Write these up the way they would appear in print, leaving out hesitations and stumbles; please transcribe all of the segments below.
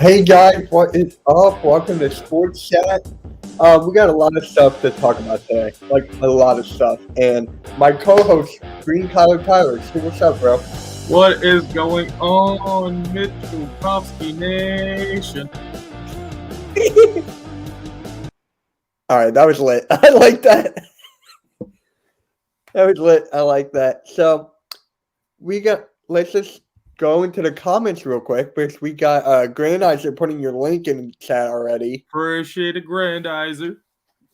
Hey guys, what is up? Welcome to Sports Chat. We got a lot of stuff to talk about today, like a lot of stuff. And my co-host, Green Collar Tyler, say what's up, bro? What is going on, Mitch Kofsky Nation? All right, that was lit. I like that. That was lit. I like that. So let's just go into the comments real quick because we got Grandizer putting your link in the chat already. Appreciate it, Grandizer.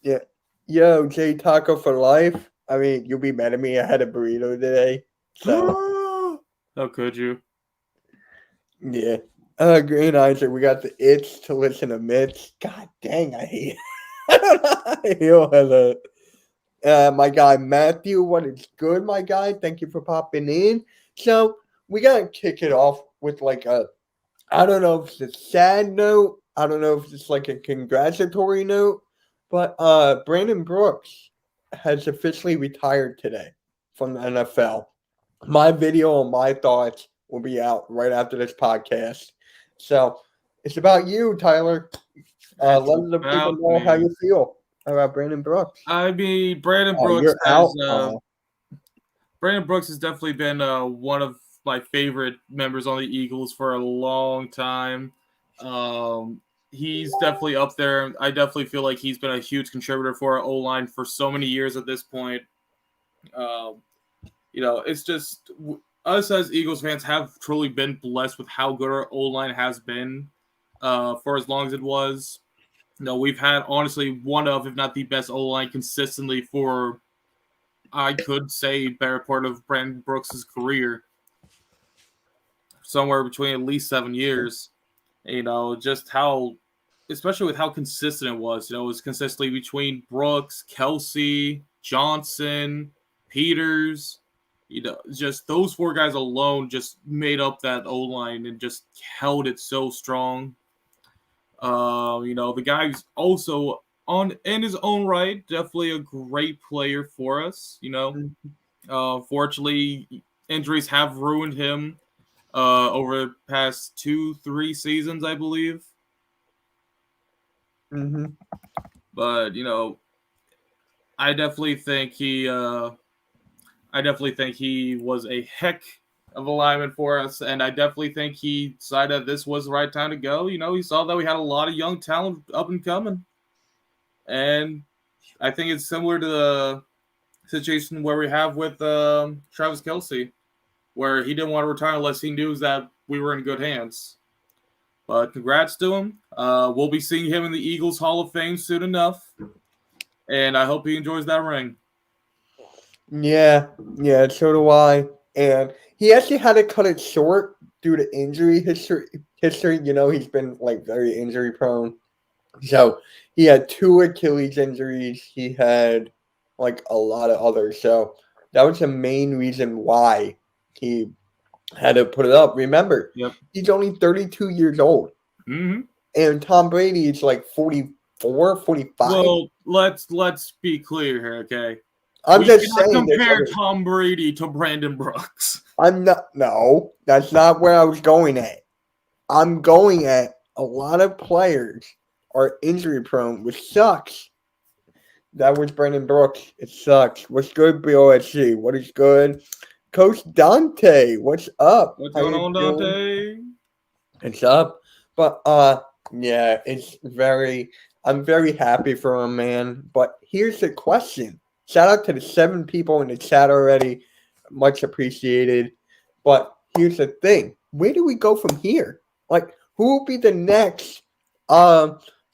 Yeah. Yo, J Taco for life. I mean, you'll be mad at me. I had a burrito today. So how could you? Yeah. Grandizer, we got the itch to listen to Mitch. God dang, I hate it. My guy Matthew, what is good, my guy? Thank you for popping in. So we gotta kick it off with like I don't know if it's a sad note. I don't know if it's like a congratulatory note, but Brandon Brooks has officially retired today from the NFL. My video on my thoughts will be out right after this podcast. So it's about you, Tyler. Let the people know how you feel about Brandon Brooks. I mean, Brandon Brooks Brandon Brooks has definitely been one of my favorite members on the Eagles for a long time. He's definitely up there. I definitely feel like he's been a huge contributor for our O-line for so many years at this point. It's just us as Eagles fans have truly been blessed with how good our O-line has been for as long as it was. We've had honestly one of, if not the best O-line consistently for, I could say, better part of Brandon Brooks' career. Somewhere between at least 7 years. Just how, especially with how consistent it was. It was consistently between Brooks, Kelsey, Johnson, Peters. Just those four guys alone just made up that O-line and just held it so strong. The guy's also in his own right, definitely a great player for us. Fortunately, injuries have ruined him over the past 2-3 seasons, I believe. Mm-hmm. But I definitely think he was a heck of a lineman for us, and I definitely think he decided that this was the right time to go. He saw that we had a lot of young talent up and coming, and I think it's similar to the situation where we have with Travis Kelsey, where he didn't want to retire unless he knew that we were in good hands. But congrats to him. We'll be seeing him in the Eagles Hall of Fame soon enough, and I hope he enjoys that ring. Yeah, so do I. And he actually had to cut it short due to injury history. He's been like very injury prone. So he had 2 Achilles injuries. He had like a lot of others. So that was the main reason why he had to put it up. Remember, He's only 32 years old. Mm-hmm. And Tom Brady is like 44, 45. Well, let's be clear here, okay? I'm just saying. Compare Tom Brady to Brandon Brooks. No, that's not where I was going at. I'm going at a lot of players are injury prone, which sucks. That was Brandon Brooks. It sucks. What's good, BOSC? What is good? Coach Dante, what's up? What's going on, Dante? It's up. But yeah, I'm very happy for him, man. But here's the question. Shout out to the 7 people in the chat already. Much appreciated. But here's the thing. Where do we go from here? Like, who will be the next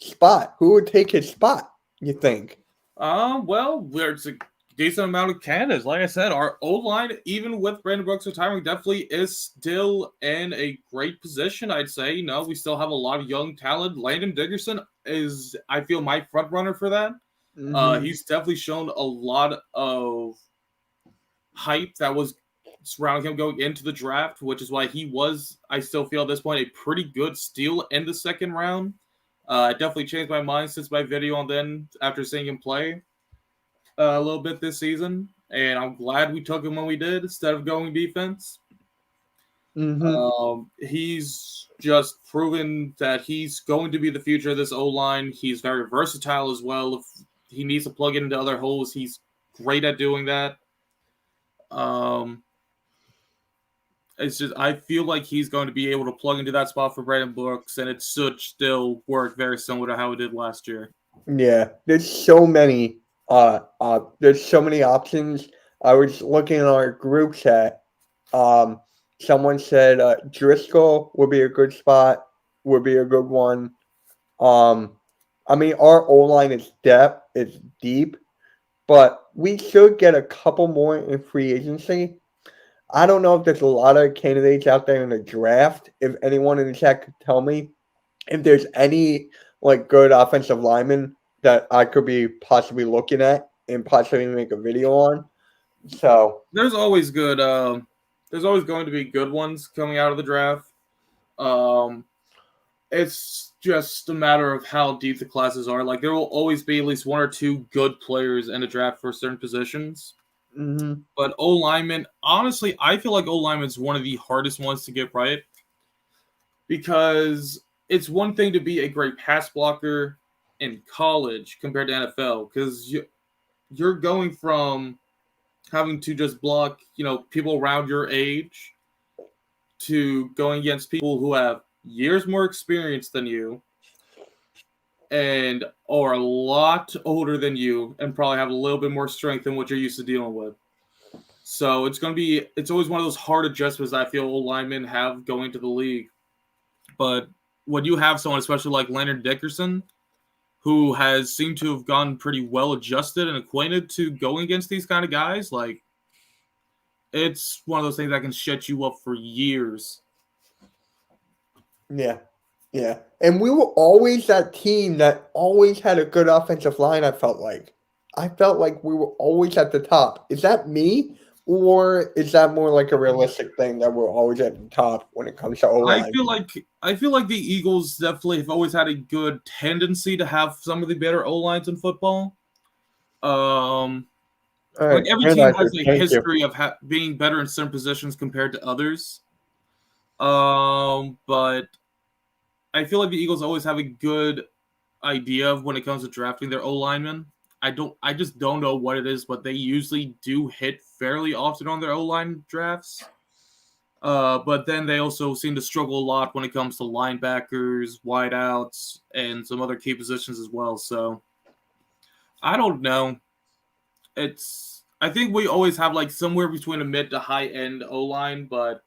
spot? Who would take his spot, you think? Well, there's a decent amount of candidates. Like I said, our O-line, even with Brandon Brooks retiring, definitely is still in a great position, I'd say. We still have a lot of young talent. Landon Dickerson is, I feel, my front runner for that. Mm-hmm. He's definitely shown a lot of hype that was surrounding him going into the draft, which is why he was, I still feel at this point, a pretty good steal in the second round. It definitely changed my mind since my video on then after seeing him play a little bit this season, and I'm glad we took him when we did instead of going defense. Mm-hmm. He's just proven that he's going to be the future of this O-line. He's very versatile as well. If he needs to plug it into other holes, he's great at doing that. Um, it's just I feel like he's going to be able to plug into that spot for Brandon Brooks, and it should still work very similar to how it did last year. Yeah, there's so many. There's so many options. I was looking at our group chat. Um, Someone said Driscoll would be a good spot. Would be a good one. Um, I mean, our O line is depth. It's deep, but we should get a couple more in free agency. I don't know if there's a lot of candidates out there in the draft. If anyone in the chat could tell me if there's any like good offensive lineman that I could be possibly looking at and possibly make a video on. So There's always good. There's always going to be good ones coming out of the draft. Um, it's just a matter of how deep the classes are. Like there will always be at least one or two good players in the draft for certain positions. mhm. But O lineman, honestly, I feel like O lineman is one of the hardest ones to get right because it's one thing to be a great pass blocker in college compared to NFL because you're going from having to just block, people around your age to going against people who have years more experience than you and are a lot older than you and probably have a little bit more strength than what you're used to dealing with. So it's always one of those hard adjustments I feel old linemen have going to the league. But when you have someone, especially like Leonard Dickerson, who has seemed to have gotten pretty well adjusted and acquainted to going against these kind of guys, like it's one of those things that can shut you up for years. Yeah. Yeah. And we were always that team that always had a good offensive line, I felt like. I felt like we were always at the top. Is that me? Or is that more like a realistic thing that we're always at the top when it comes to O I line? feel like I feel like the Eagles definitely have always had a good tendency to have some of the better O lines in football. Um, All right. like every team Analyzer, has a thank you. history of being better in certain positions compared to others. But I feel like the Eagles always have a good idea of when it comes to drafting their O linemen. I just don't know what it is, but they usually do hit fairly often on their O line drafts. But then they also seem to struggle a lot when it comes to linebackers, wideouts, and some other key positions as well. So I don't know. I think we always have like somewhere between a mid to high end O line, but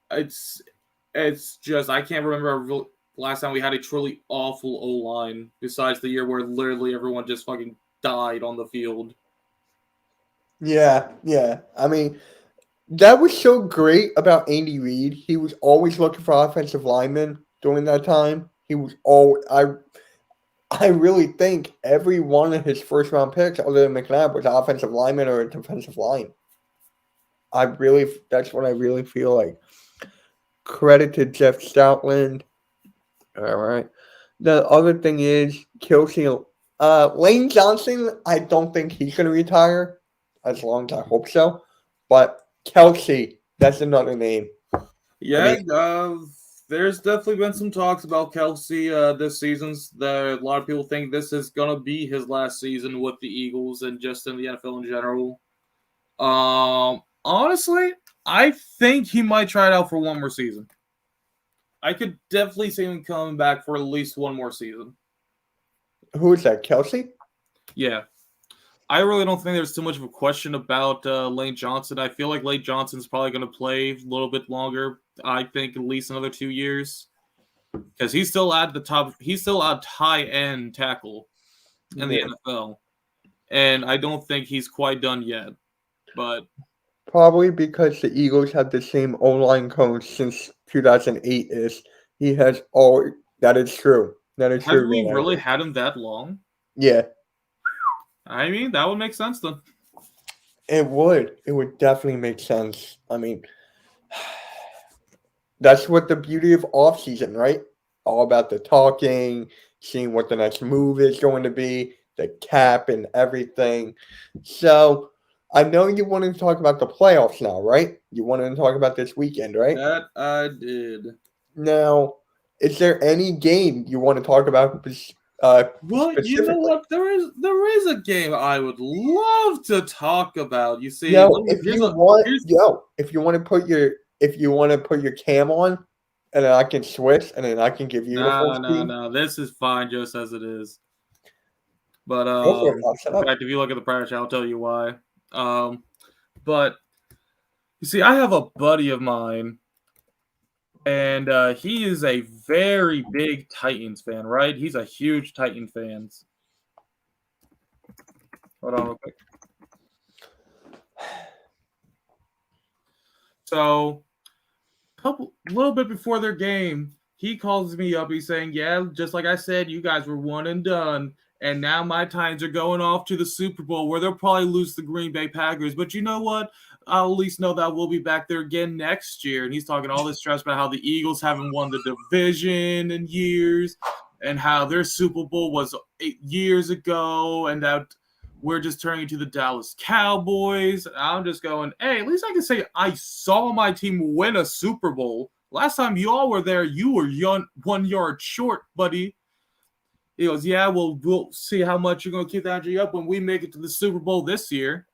it's it's just I can't remember last time we had a truly awful O line besides the year where literally everyone just fucking died on the field. Yeah. Yeah. I mean, that was so great about Andy Reid. He was always looking for offensive linemen during that time. He was all I really think every one of his first round picks, other than McNabb, was offensive lineman or a defensive line. That's what I really feel like. Credit to Jeff Stoutland. All right. The other thing is Kelsey. Lane Johnson. I don't think he's going to retire, as long as I hope so. But Kelsey, that's another name. Yeah, there's definitely been some talks about Kelsey this season. That a lot of people think this is gonna be his last season with the Eagles and just in the NFL in general. Honestly, I think he might try it out for one more season. I could definitely see him coming back for at least one more season. Who is that? Kelsey? Yeah. I really don't think there's too much of a question about Lane Johnson. I feel like Lane Johnson's probably going to play a little bit longer. I think at least another 2 years because he's still at the top. He's still a high end tackle in the Yeah. NFL, and I don't think he's quite done yet. But Probably because the Eagles have the same O-line coach since 2008 is. He has all that is true. That is have true, we man. really had him that long? Yeah, I mean, that would make sense then. it would. It would definitely make sense. I mean, that's what the beauty of off season, right? All about the talking, seeing what the next move is going to be, the cap and everything. So I know you wanted to talk about the playoffs now, right? You wanted to talk about this weekend, right? That I did. Now, is there any game you want to talk about Well, you know specifically? what? There is a game I would love to talk about. You see, Yo, if you want, if you want to put your cam on, and then I can switch, and then I can give you the full screen. no. This is fine just as it is. But Go for it. I'll shut in up. fact, if you look at the prior chat, I'll tell you why. But you see, I have a buddy of mine, and he is a very big Titans fan, right? He's a huge Titan fan. Hold on real quick. So, a little bit before their game, he calls me up. He's saying, yeah, just like I said, you guys were one and done. And now my Titans are going off to the Super Bowl where they'll probably lose the Green Bay Packers. But you know what? I'll at least know that we'll be back there again next year. And he's talking all this stress about how the Eagles haven't won the division in years and how their Super Bowl was 8 years ago and that we're just turning to the Dallas Cowboys. I'm just going, hey, at least I can say I saw my team win a Super Bowl. Last time you all were there, you were 1 yard short, buddy. He goes, yeah, well, we'll see how much you're going to keep that energy up when we make it to the Super Bowl this year.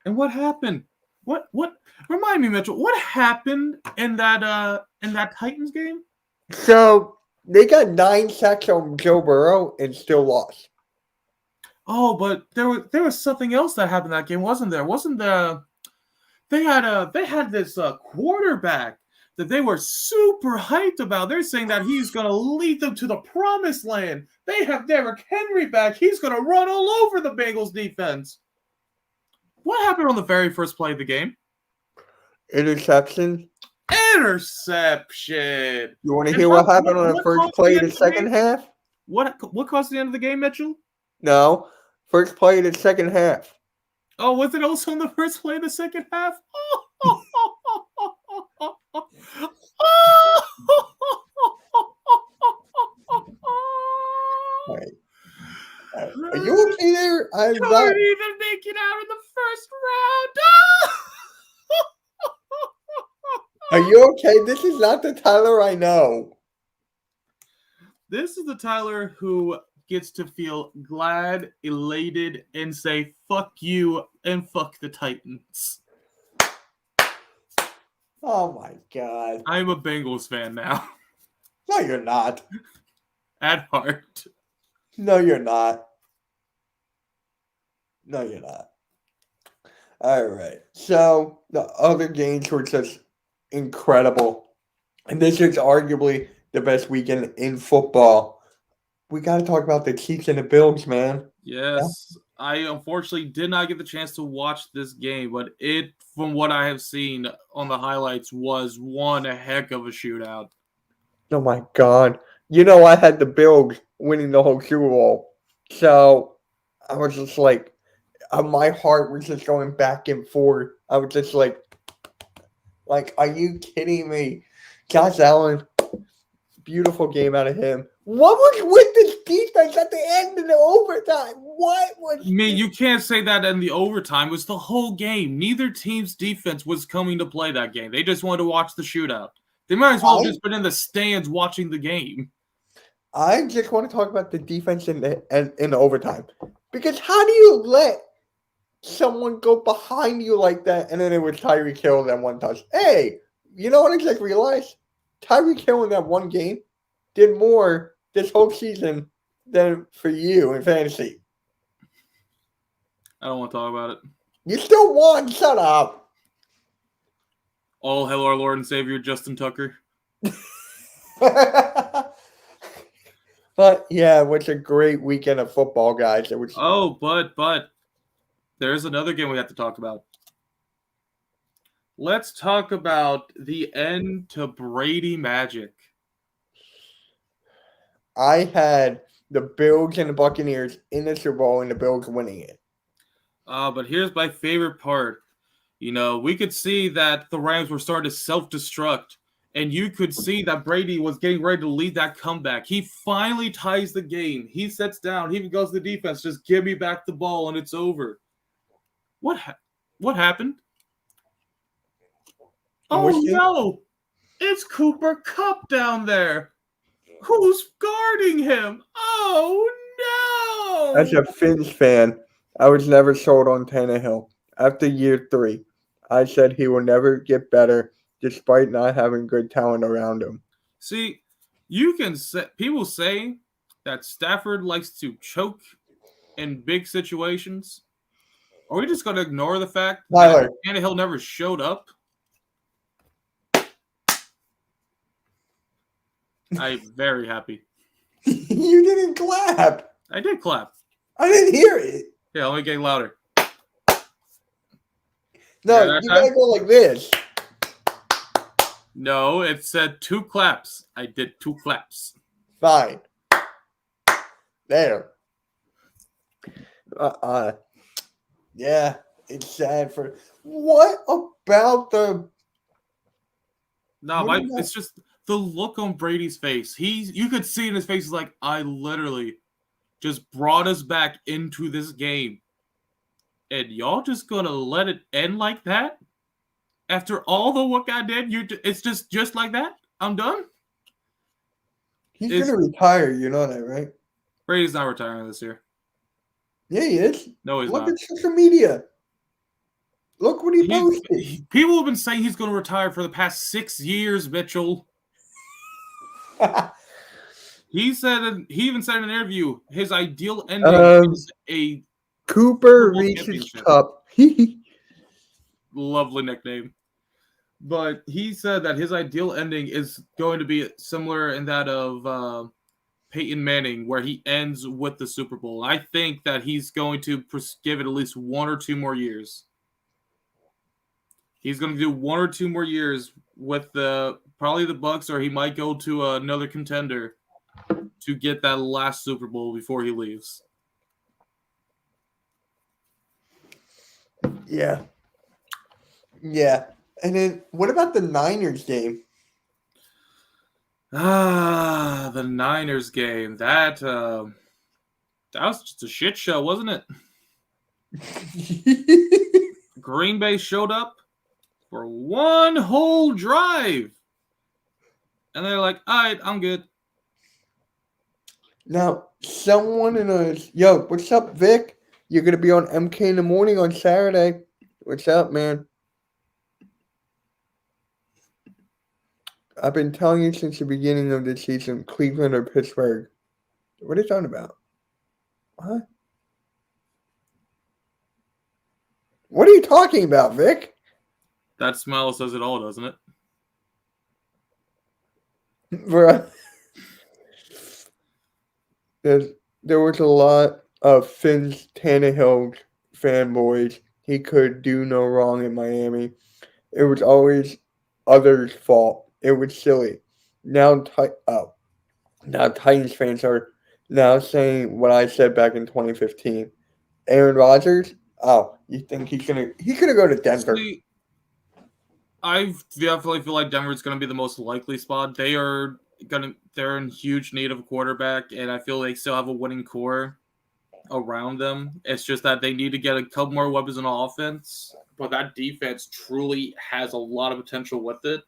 And what happened? What? Remind me, Mitchell. What happened in that Titans game? So they got 9 sacks on Joe Burrow and still lost. Oh, but there was something else that happened in that game, wasn't there? Wasn't there? They had this quarterback that they were super hyped about. They're saying that he's going to lead them to the promised land. They have Derrick Henry back. He's going to run all over the Bengals defense. What happened on the very first play of the game? Interception. Interception. You want to hear what happened on the first play of the second half? What caused the end of the game, Mitchell? No. First play of the second half. Oh, was it also in the first play of the second half? Right. Are you okay there? I'm you not didn't even make it out in the first round. Are you okay? This is not the Tyler I know. This is the Tyler who gets to feel glad, elated, and say, fuck you and fuck the Titans. Oh my God. I'm a Bengals fan now. No, you're not. At heart. No, you're not. No, you're not. All right. So the other games were just incredible. And this is arguably the best weekend in football. We got to talk about the Chiefs and the Bills, man. Yes. I unfortunately did not get the chance to watch this game, but it, from what I have seen on the highlights, was one heck of a shootout. Oh my God. You know, I had the Bills winning the whole Super Bowl. So I was just like, my heart was just going back and forth. I was just like, are you kidding me? Josh Allen, beautiful game out of him. What was with this defense at the end of the overtime? What was? I mean, you can't say that in the overtime. It was the whole game. Neither team's defense was coming to play that game. They just wanted to watch the shootout. They might as well have just been in the stands watching the game. I just want to talk about the defense in the overtime. Because how do you let someone go behind you like that, and then it was Tyreek Hill that one touch? Hey, you know what I just realized? Tyreek Hill in that one game did more this whole season than for you in fantasy. I don't want to talk about it. You still won. Shut up. All hail our Lord and Savior, Justin Tucker. But yeah, it was a great weekend of football, guys. It was. Oh, but there's another game we have to talk about. Let's talk about the end to Brady magic. I had the Bills and the Buccaneers in the Super Bowl and the Bills winning it. But here's my favorite part. You know, we could see that the Rams were starting to self-destruct, and you could see that Brady was getting ready to lead that comeback. He finally ties the game. He sets down. He goes to the defense. Just give me back the ball, and it's over. What? What happened? What's Oh it? no! It's Cooper Cup down there. Who's guarding him? Oh As no! a Finns fan, I was never sold on Tannehill. After year 3, I said he will never get better despite not having good talent around him. See, you can say people say that Stafford likes to choke in big situations. Are we just going to ignore the fact that Tyler, Tannehill never showed up? I'm very happy. you didn't clap. I did clap. I didn't hear it. Yeah, let me get louder. No, Yeah, that you time? gotta go like this. No, it said 2 claps. I did 2 claps. Fine. There. Yeah, it's sad for. What about the? No, What about, it's just the look on Brady's face. You could see in his face, he's like, I literally just brought us back into this game. And y'all just gonna let it end like that? After all the work I did, it's just like that? I'm done? he's It's, gonna retire. You know that, right? Brady's not retiring this year. Yeah, he is. No, he's Look not. at social media. Look what he posted. People have been saying he's going to retire for the past 6 years, Mitchell. He even said in an interview his ideal ending is a Cooper Super Bowl reaches championship. cup. Lovely nickname. But he said that his ideal ending is going to be similar in that of Peyton Manning, where he ends with the Super Bowl. I think that he's going to give it at least 1 or 2 more years. He's going to do 1 or 2 more years with probably the Bucks, or he might go to another contender to get that last Super Bowl before he leaves. Yeah. Yeah. And then what about the Niners game? The Niners game. That was just a shit show, wasn't it? Green Bay showed up for 1 whole drive. And they're like, all right, I'm good. Now, someone in us, yo, what's up, Vic? You're gonna be on MK in the morning on Saturday. What's up, man? I've been telling you since the beginning of the season, Cleveland or Pittsburgh. What are you talking about? What? What are you talking about, Vic? That smile says it all, doesn't it? Bruh. There was a lot of Finn's Tannehill fanboys. He could do no wrong in Miami. It was always others' fault. It was silly. Now, now Titans fans are now saying what I said back in 2015. Aaron Rodgers. Oh, you think he's gonna go to Denver? See, I definitely feel like Denver's gonna be the most likely spot. They're in huge need of a quarterback, and I feel they still have a winning core around them. It's just that they need to get a couple more weapons on offense, but that defense truly has a lot of potential with it.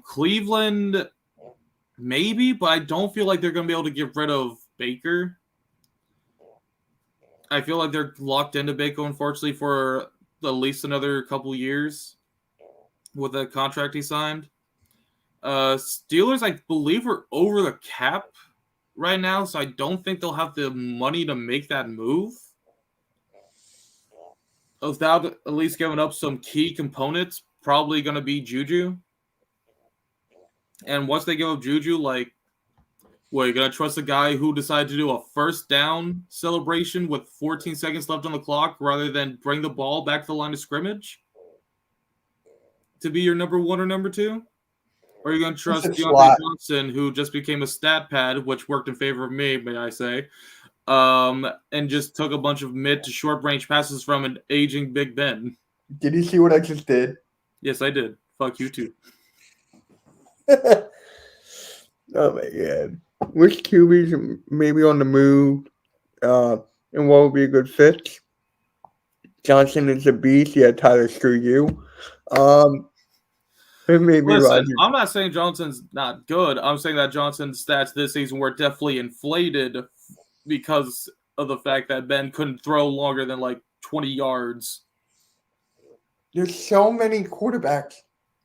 Cleveland, maybe, but I don't feel like they're going to be able to get rid of Baker. I feel like they're locked into Baker, unfortunately, for at least another couple years with the contract he signed. Steelers, I believe, are over the cap right now, so I don't think they'll have the money to make that move without at least giving up some key components. Probably going to be Juju. And once they give up Juju, like, what, you're going to trust a guy who decided to do a first down celebration with 14 seconds left on the clock rather than bring the ball back to the line of scrimmage to be your number 1 or number 2? Or are you going to trust Deontay Johnson, who just became a stat pad, which worked in favor of me, may I say, and just took a bunch of mid to short range passes from an aging Big Ben? Did you see what I just did? Yes, I did. Fuck you too. Oh my god. Which QBs maybe on the move? And what would be a good fit? Johnson is a beast. Yeah, Tyler, screw you. It made me Listen, Roger. I'm not saying Johnson's not good. I'm saying that Johnson's stats this season were definitely inflated because of the fact that Ben couldn't throw longer than like 20 yards. There's so many quarterbacks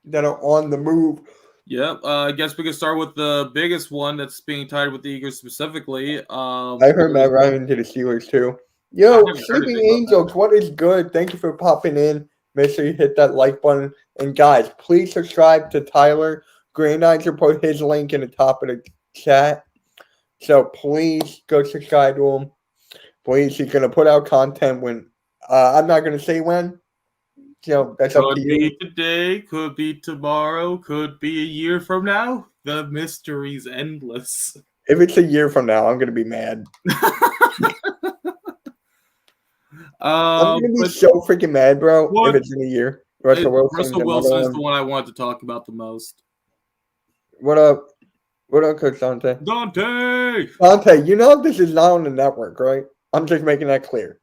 that are on the move. Yep. I guess we could start with the biggest one that's being tied with the Eagles specifically. I heard Matt Ryan to the Steelers too. I Yo, haven't heard Sleeping anything about Angels, what is good? Thank you for popping in. Make sure you hit that like button. And guys, please subscribe to Tyler. Grandizer put his link in the top of the chat. So please go subscribe to him. Please, he's gonna put out content when I'm not gonna say when. That's up to Could you. be today, could be tomorrow, could be a year from now. The mystery's endless. If it's a year from now, I'm gonna be mad. I'm gonna be so freaking mad, bro. If it's in a year. Russell Wilson is the one I wanted to talk about the most. What up? What up, Coach Dante? Dante, you know this is not on the network, right? I'm just making that clear.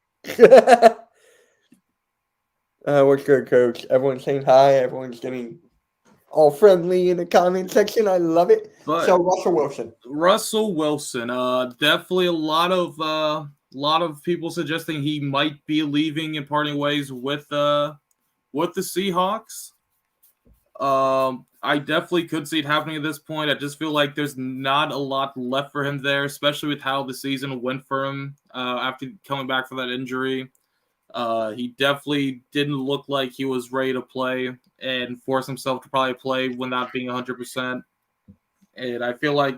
What's good, Coach? Everyone's saying hi. Everyone's getting all friendly in the comment section. I love it. But so Russell Wilson, definitely a lot of people suggesting he might be leaving and parting ways with the Seahawks. I definitely could see it happening at this point. I just feel like there's not a lot left for him there, especially with how the season went for him after coming back from that injury. He definitely didn't look like he was ready to play and force himself to probably play when not being 100%. And I feel like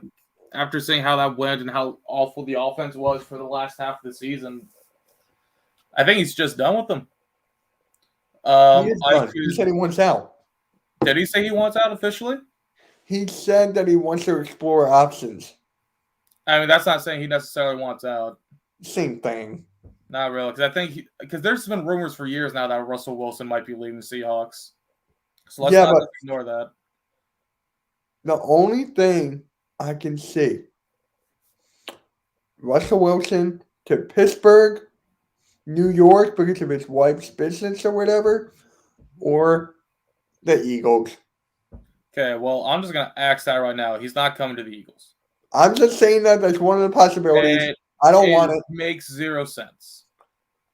after seeing how that went and how awful the offense was for the last half of the season, I think he's just done with them. He said he wants out. Did he say he wants out officially? He said that he wants to explore options. I mean, that's not saying he necessarily wants out. Same thing. Not really, because I think because there's been rumors for years now that Russell Wilson might be leaving the Seahawks. So let's not ignore that. The only thing I can see, Russell Wilson to Pittsburgh, New York because of his wife's business or whatever, or the Eagles. Okay, well, I'm just going to ask that right now. He's not coming to the Eagles. I'm just saying that's one of the possibilities. I don't want it. It makes zero sense.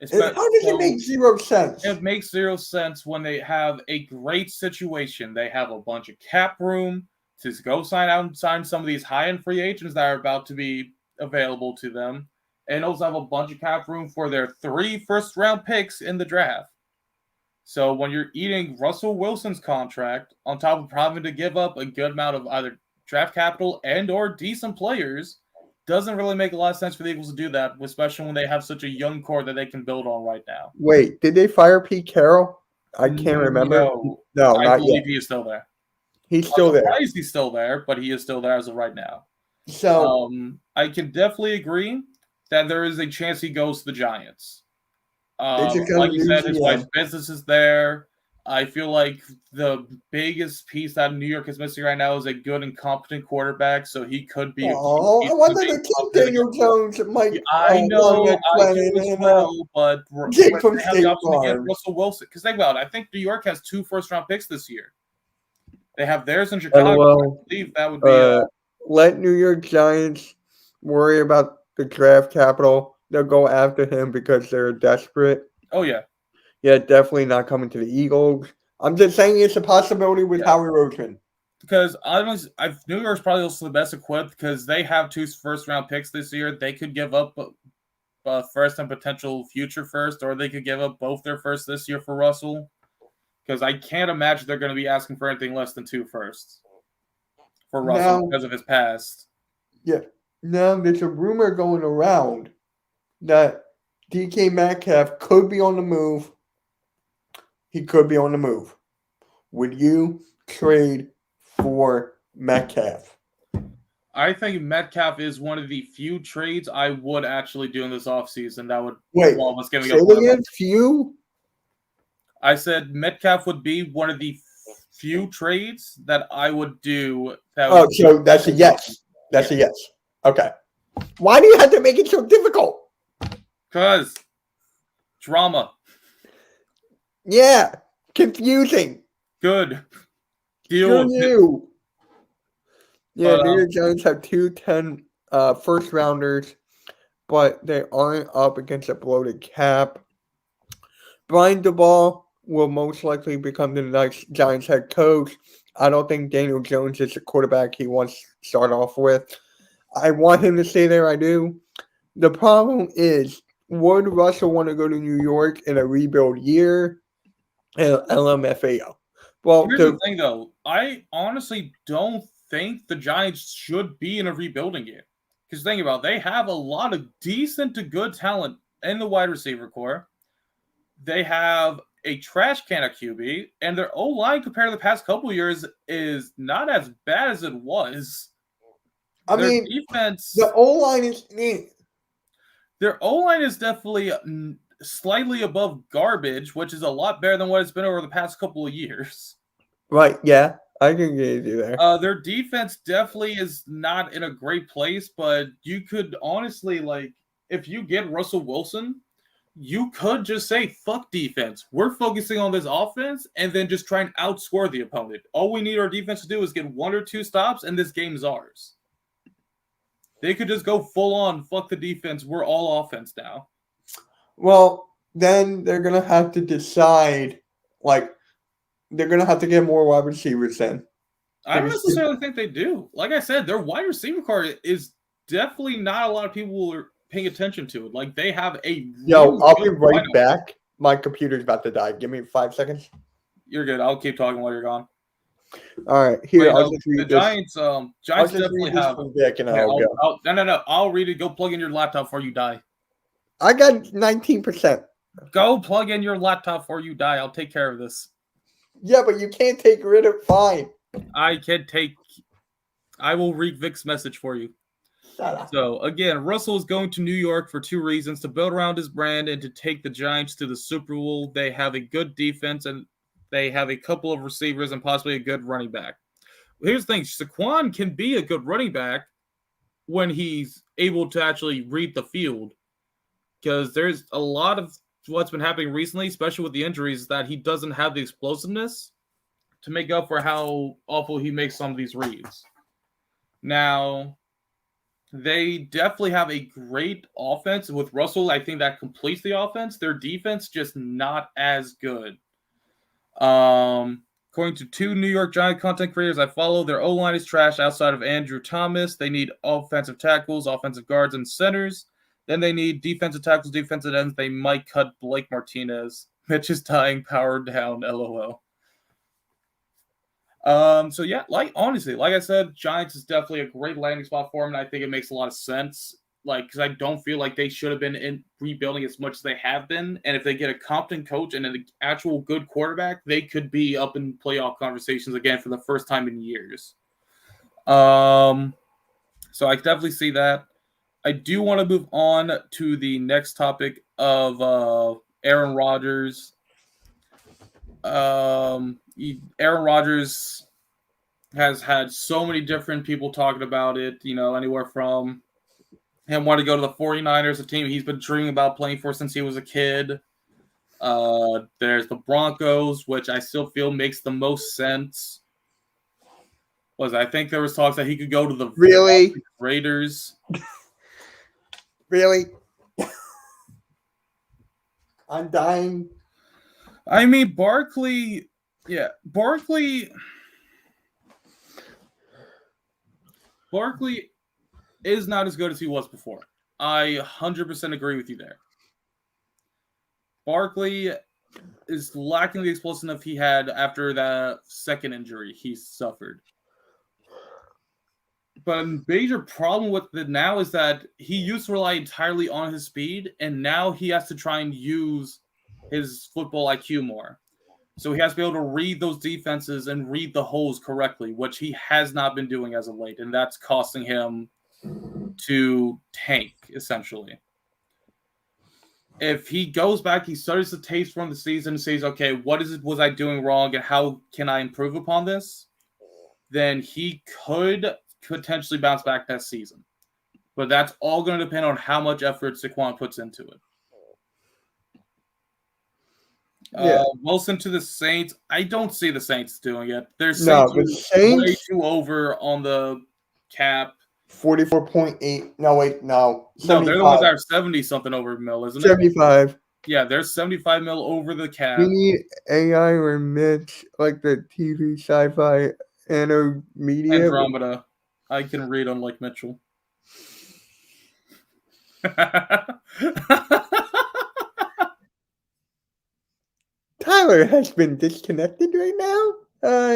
How does it make zero sense? It makes zero sense when they have a great situation. They have a bunch of cap room to go sign some of these high-end free agents that are about to be available to them, and also have a bunch of cap room for their 3 first-round picks in the draft. So when you're eating Russell Wilson's contract on top of having to give up a good amount of either draft capital and or decent players, doesn't really make a lot of sense for the Eagles to do that, especially when they have such a young core that they can build on right now. Wait, did they fire Pete Carroll? I can't remember. No, I believe he is still there. He's still there. He's still there, but he is still there as of right now. So I can definitely agree that there is a chance he goes to the Giants. Like you said, his wife's business is there. I feel like the biggest piece that New York is missing right now is a good and competent quarterback, so he could be. I wanted to keep Daniel Jones. I know, I do as well, but they have the option to get Russell Wilson. Because think about it, I think New York has 2 first-round picks this year. They have theirs in Chicago. I believe that would be. Let New York Giants worry about the draft capital. They'll go after him because they're desperate. Oh, yeah. Yeah, definitely not coming to the Eagles. I'm just saying it's a possibility with Howie Roseman. Because New York's probably also the best equipped because they have 2 first-round picks this year. They could give up first and potential future first, or they could give up both their first this year for Russell. Because I can't imagine they're going to be asking for anything less than 2 firsts for Russell because of his past. Yeah. Now, there's a rumor going around that DK Metcalf could be on the move. He could be on the move. Would you trade for Metcalf? I think Metcalf is one of the few trades I would actually do in this offseason that would involve us giving up. Few? I said Metcalf would be one of the few trades that I would do. So that's a yes. That's a yes. Okay. Why do you have to make it so difficult? Because drama. Yeah, confusing. Good. Deal Screw with it. you. Yeah, But New York Giants have 2 first rounders, but they aren't up against a bloated cap. Brian DeBall will most likely become the next Giants head coach. I don't think Daniel Jones is the quarterback he wants to start off with. I want him to stay there, I do. The problem is, would Russell want to go to New York in a rebuild year? LMFAO. Well, here's the thing, though. I honestly don't think the Giants should be in a rebuilding year. Because think about it, they have a lot of decent to good talent in the wide receiver core. They have a trash can of QB, and their O-line compared to the past couple years is not as bad as it was. I Their mean, defense, the O-line is their O-line is definitely slightly above garbage, which is a lot better than what it's been over the past couple of years. right. Yeah, I can get you there. Their defense definitely is not in a great place, but you could honestly, like, if you get Russell Wilson, you could just say, fuck defense. We're focusing on this offense and then just try and outscore the opponent. All we need our defense to do is get 1 or 2 stops, and this game's ours. They could just go full on, fuck the defense. We're all offense now. Well, then they're going to have to decide, like, they're going to have to get more wide receivers then. I don't necessarily think they do. Like I said, their wide receiver core is definitely not a lot of people are paying attention to it. Like, they have a Yo, I'll be right back. My computer's about to die. Give me 5 seconds. You're good. I'll keep talking while you're gone. All right, here, I'll just read the Giants, Giants definitely have. Vic and No. I'll read it. Go plug in your laptop before you die. I got 19%. Go plug in your laptop before you die. I'll take care of this. Yeah, but you can't take rid of fine. I will read Vic's message for you. So, again, Russell is going to New York for 2 reasons: to build around his brand and to take the Giants to the Super Bowl. They have a good defense, and they have a couple of receivers and possibly a good running back. Here's the thing. Saquon can be a good running back when he's able to actually read the field, because there's a lot of what's been happening recently, especially with the injuries, that he doesn't have the explosiveness to make up for how awful he makes some of these reads. Now, they definitely have a great offense. With Russell, I think that completes the offense. Their defense just not as good. According to 2 New York Giant content creators I follow, their O-line is trash outside of Andrew Thomas. They need offensive tackles, offensive guards, and centers. Then they need defensive tackles, defensive ends. They might cut Blake Martinez. Mitch is dying, power down, LOL. So yeah, honestly, like I said, Giants is definitely a great landing spot for him, and I think it makes a lot of sense. Because I don't feel like they should have been in rebuilding as much as they have been. And if they get a competent coach and an actual good quarterback, they could be up in playoff conversations again for the first time in years. So I definitely see that. I do want to move on to the next topic of Aaron Rodgers. Aaron Rodgers has had so many different people talking about it, anywhere from him wanting to go to the 49ers, a team he's been dreaming about playing for since he was a kid. There's the Broncos, which I still feel makes the most sense. I think there was talks that he could go to the Raiders. Really? I'm dying. I mean, Barkley is not as good as he was before. I 100% agree with you there. Barkley is lacking the explosiveness he had after that second injury he suffered. But a major problem with it now is that he used to rely entirely on his speed, and now he has to try and use his football IQ more. So he has to be able to read those defenses and read the holes correctly, which he has not been doing as of late, and that's costing him to tank, essentially. If he goes back, he studies the tapes from the season and says, okay, what was I doing wrong and how can I improve upon this? Then he could potentially bounce back that season. But that's all going to depend on how much effort Saquon puts into it. Yeah. Wilson to the Saints. I don't see the Saints doing it. Their No, Saints the are way Saints too over on the cap. 44.8. No, wait, no. No, they're the ones 75. that are 70 something over mil, isn't it? 75. Yeah, they're 75 mil over the cap. We need AI or Mitch, like the TV sci-fi Anno Media. Andromeda. I can read unlike Mitchell. Tyler has been disconnected right now.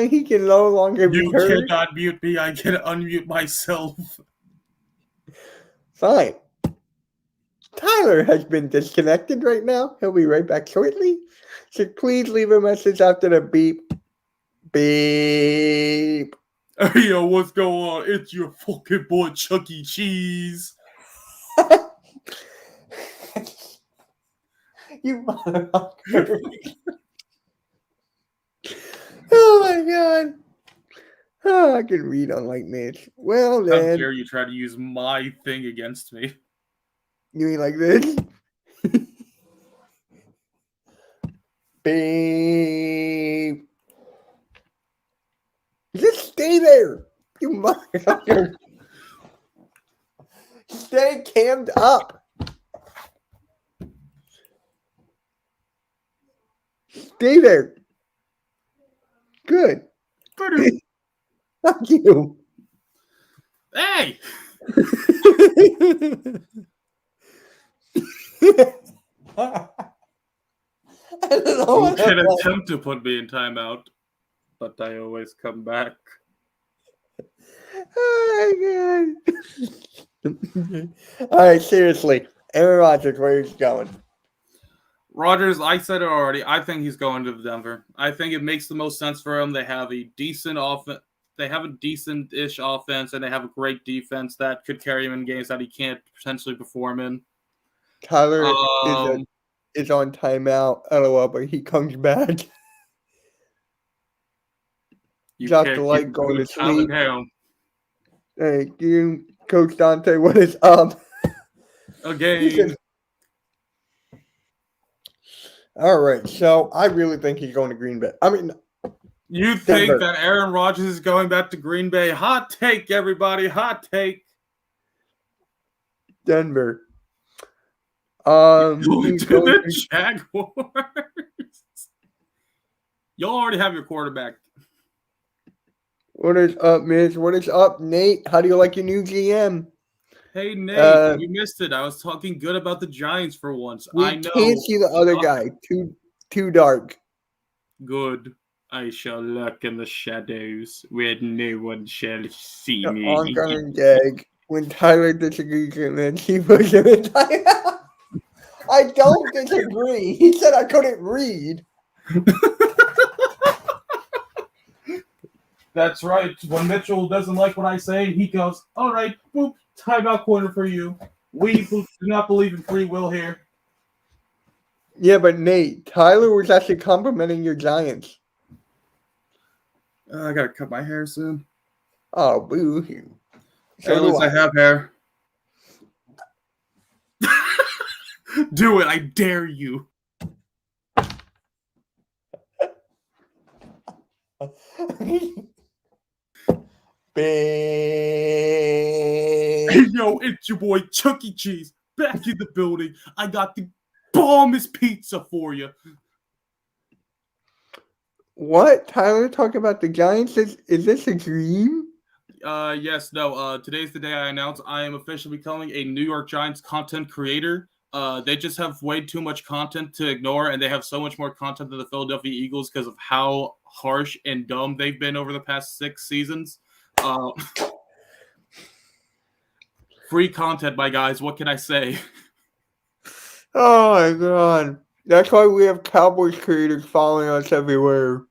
He can no longer be You heard. cannot mute me. I can unmute myself. Fine. Tyler has been disconnected right now. He'll be right back shortly. So please leave a message after the beep. Beep. Hey, yo, what's going on? It's your fucking boy Chuck E. Cheese. You motherfucker. Oh my god. Oh, I can read unlike Mitch. Well How then. dare you try to use my thing against me? You mean like this? Beep. Just stay there. You motherfucker. Stay cammed up. Stay there. Good. Fuck you. Hey! I don't know You what can that was. attempt to put me in timeout, but I always come back. Oh my god. All right, seriously. Aaron Rodgers, where is he going? Rodgers, I said it already. I think he's going to Denver. I think it makes the most sense for him. They have a decent offense. They have a decent-ish offense, and they have a great defense that could carry him in games that he can't potentially perform in. Tyler is on timeout. LOL, but he comes back. You Drop can't the like, keep going to good talent sleep. down. Thank you, Coach Dante. What is up? Again. All right, so I really think he's going to Green Bay. I mean, You think Denver. that Aaron Rodgers is going back to Green Bay? Hot take, everybody. Hot take. Denver. Going He's to going the to Jaguars. Y'all already have your quarterback. What is up, Mitch? What is up, Nate? How do you like your new GM? Hey, Nate, you missed it. I was talking good about the Giants for once. We I know. can't see the other guy. Too dark. Good. I shall lurk in the shadows where no one shall see The me. ongoing gag. When Tyler disagrees with Mitch, he puts him in timeout. I don't disagree. He said I couldn't read. That's right. When Mitchell doesn't like what I say, he goes, all right, boop, timeout corner for you. We do not believe in free will here. Yeah, but Nate, Tyler was actually complimenting your Giants. I gotta cut my hair soon. Oh, boo. At least I have hair. Do it, I dare you. Hey, yo, it's your boy Chuck E. Cheese back in the building. I got the bombest pizza for you. What? Tyler talking about the Giants? Is this a dream? Yes, no. Today's the day I announce I am officially becoming a New York Giants content creator. They just have way too much content to ignore, and they have so much more content than the Philadelphia Eagles because of how harsh and dumb they've been over the past 6 seasons. Free content, my guys. What can I say? Oh my god. That's why we have Cowboys creators following us everywhere.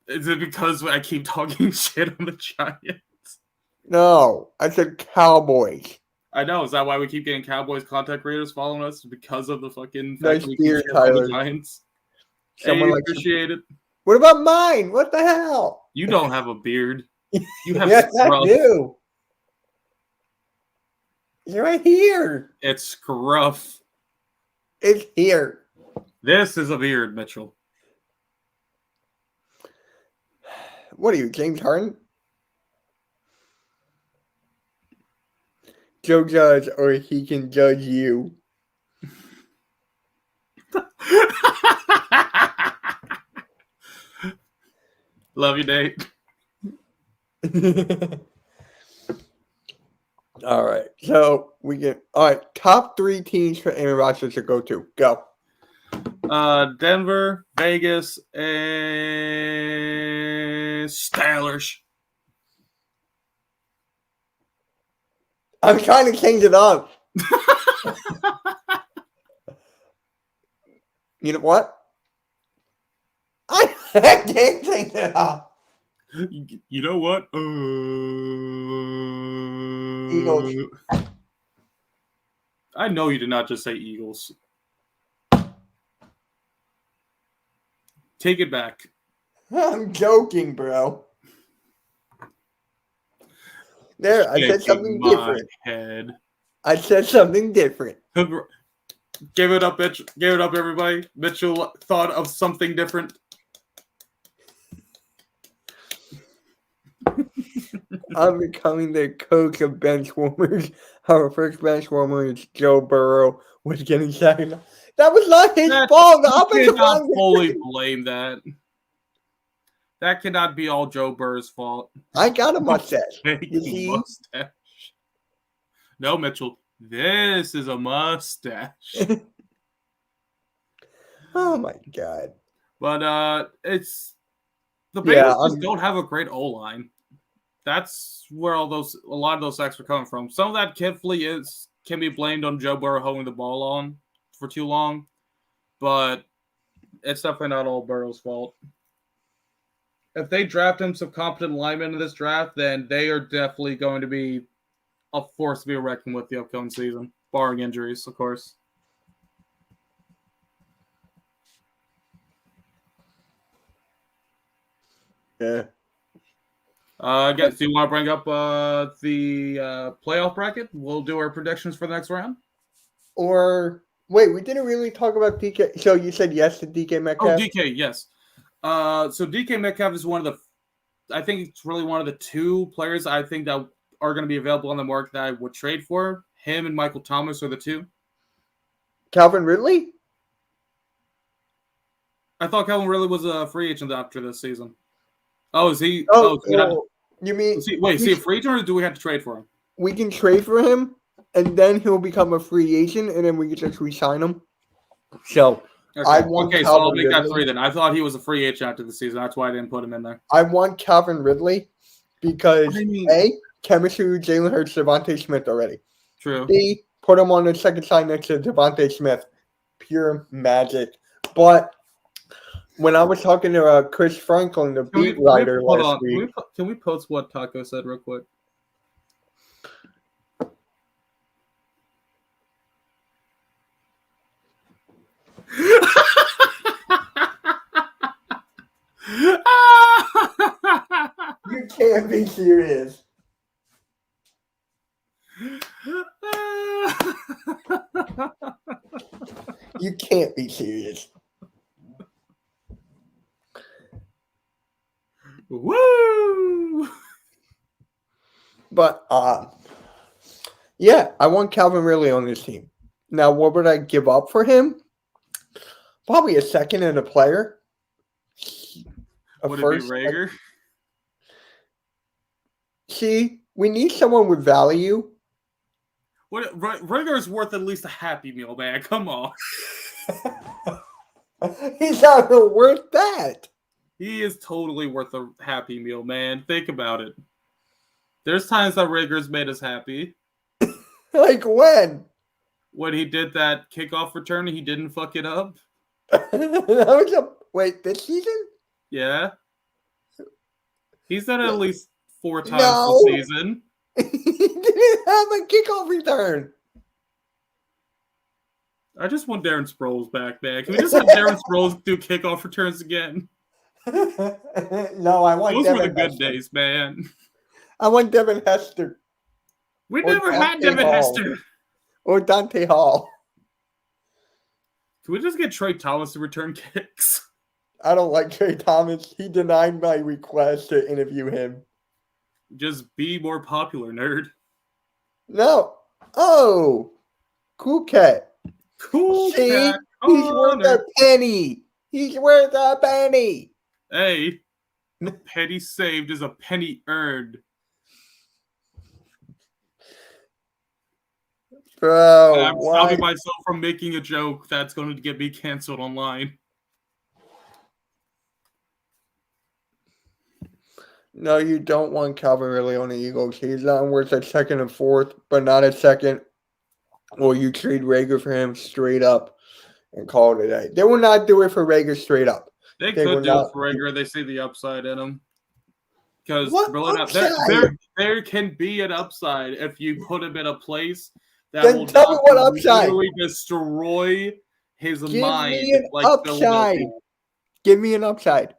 Is it because I keep talking shit on the Giants? No, I said Cowboys. I know. Is that why we keep getting Cowboys content creators following us? Because of the fucking Nice fact that we beard, keep shit on the Tyler. Giants? Someone Hey, like appreciate it. What about mine? What the hell? You don't have a beard. You have Yes, I scruff. do. It's right here. It's scruff. It's here. This is a beard, Mitchell. What are you, James Harden? Joe Judge, or he can judge you. Love you, Nate. All right. So we get top 3 teams for Aaron Rodgers to go to. Go. Denver, Vegas, and Steelers. I'm trying to change it up. You know what? I can't change it up. You know what? Eagles. I know you did not just say Eagles. Take it back. I'm joking, bro. There, I said something different. Head. I said something different. Give it up, Mitch. Give it up, everybody. Mitchell thought of something different. I'm becoming the coach of bench warmers. Our first bench warmer is Joe Burrow was getting sacked. That was not his fault. The offensive cannot line fully blame that. That cannot be all Joe Burrow's fault. I got a mustache. Mustache. No, Mitchell. This is a mustache. Oh my god. But it's the Bengals just don't have a great O-line. That's where a lot of those sacks are coming from. Some of that Kifley can be blamed on Joe Burrow holding the ball on for too long, but it's definitely not all Burrow's fault. If they draft him some competent linemen in this draft, then they are definitely going to be a force to be reckoned with the upcoming season, barring injuries, of course. Yeah. I guess, do you want to bring up the playoff bracket? We'll do our predictions for the next round. Or wait, we didn't really talk about DK. So you said yes to DK Metcalf? Oh, DK, yes. So DK Metcalf is I think it's really one of the 2 players I think that are going to be available on the market that I would trade for. Him and Michael Thomas are the 2. Calvin Ridley? I thought Calvin Ridley was a free agent after this season. Oh, is he? You mean? Is he a free agent, or do we have to trade for him? We can trade for him, and then he'll become a free agent, and then we can just re-sign him. So okay, so I'll make that 3 then. I thought he was a free agent after the season. That's why I didn't put him in there. I want Calvin Ridley because A, chemistry with Jalen Hurts, Devontae Smith already. True. B, put him on the second side next to Devontae Smith. Pure magic. But when I was talking to Chris Franklin, the beat writer last week. Can we post what Taco said real quick? You can't be serious. You can't be serious. Woo! But yeah, I want Calvin Ridley on this team. Now, what would I give up for him? Probably a second and a player. Would it be Rager? See, we need someone with value. Rager is worth at least a Happy Meal, man. Come on. He's not worth that. He is totally worth a Happy Meal, man. Think about it. There's times that Rager's made us happy. Like when? When he did that kickoff return and he didn't fuck it up. Wait, this season? Yeah. He's done it at least 4 times this season. He didn't have a kickoff return. I just want Darren Sproles back, man. Can we just have Darren Sproles do kickoff returns again? No, I want Those Devin were the good Hester. days, man. I want Devin Hester. We never had Devin Hester. Or Dante Hall. Can we just get Trey Thomas to return kicks? I don't like Trey Thomas. He denied my request to interview him. Just be more popular, nerd. No. Oh, cool cat. Cool See, cat. he's worth Connor. a penny. He's worth a penny. Hey, a penny saved is a penny earned. Bro, I'm why? stopping myself from making a joke that's going to get me canceled online. No, you don't want Calvin Ridley on the Eagles. He's not worth a second and fourth, but not a second. Or you trade Rager for him straight up and call it a day. They will not do it for Rager straight up. They will could do not it for Rager. They see the upside in him. Because What upside? there can be an upside if you put him in a place that Then will tell me not what upside. literally destroy his Give mind. me an Like upside. Philadelphia. Give me an upside.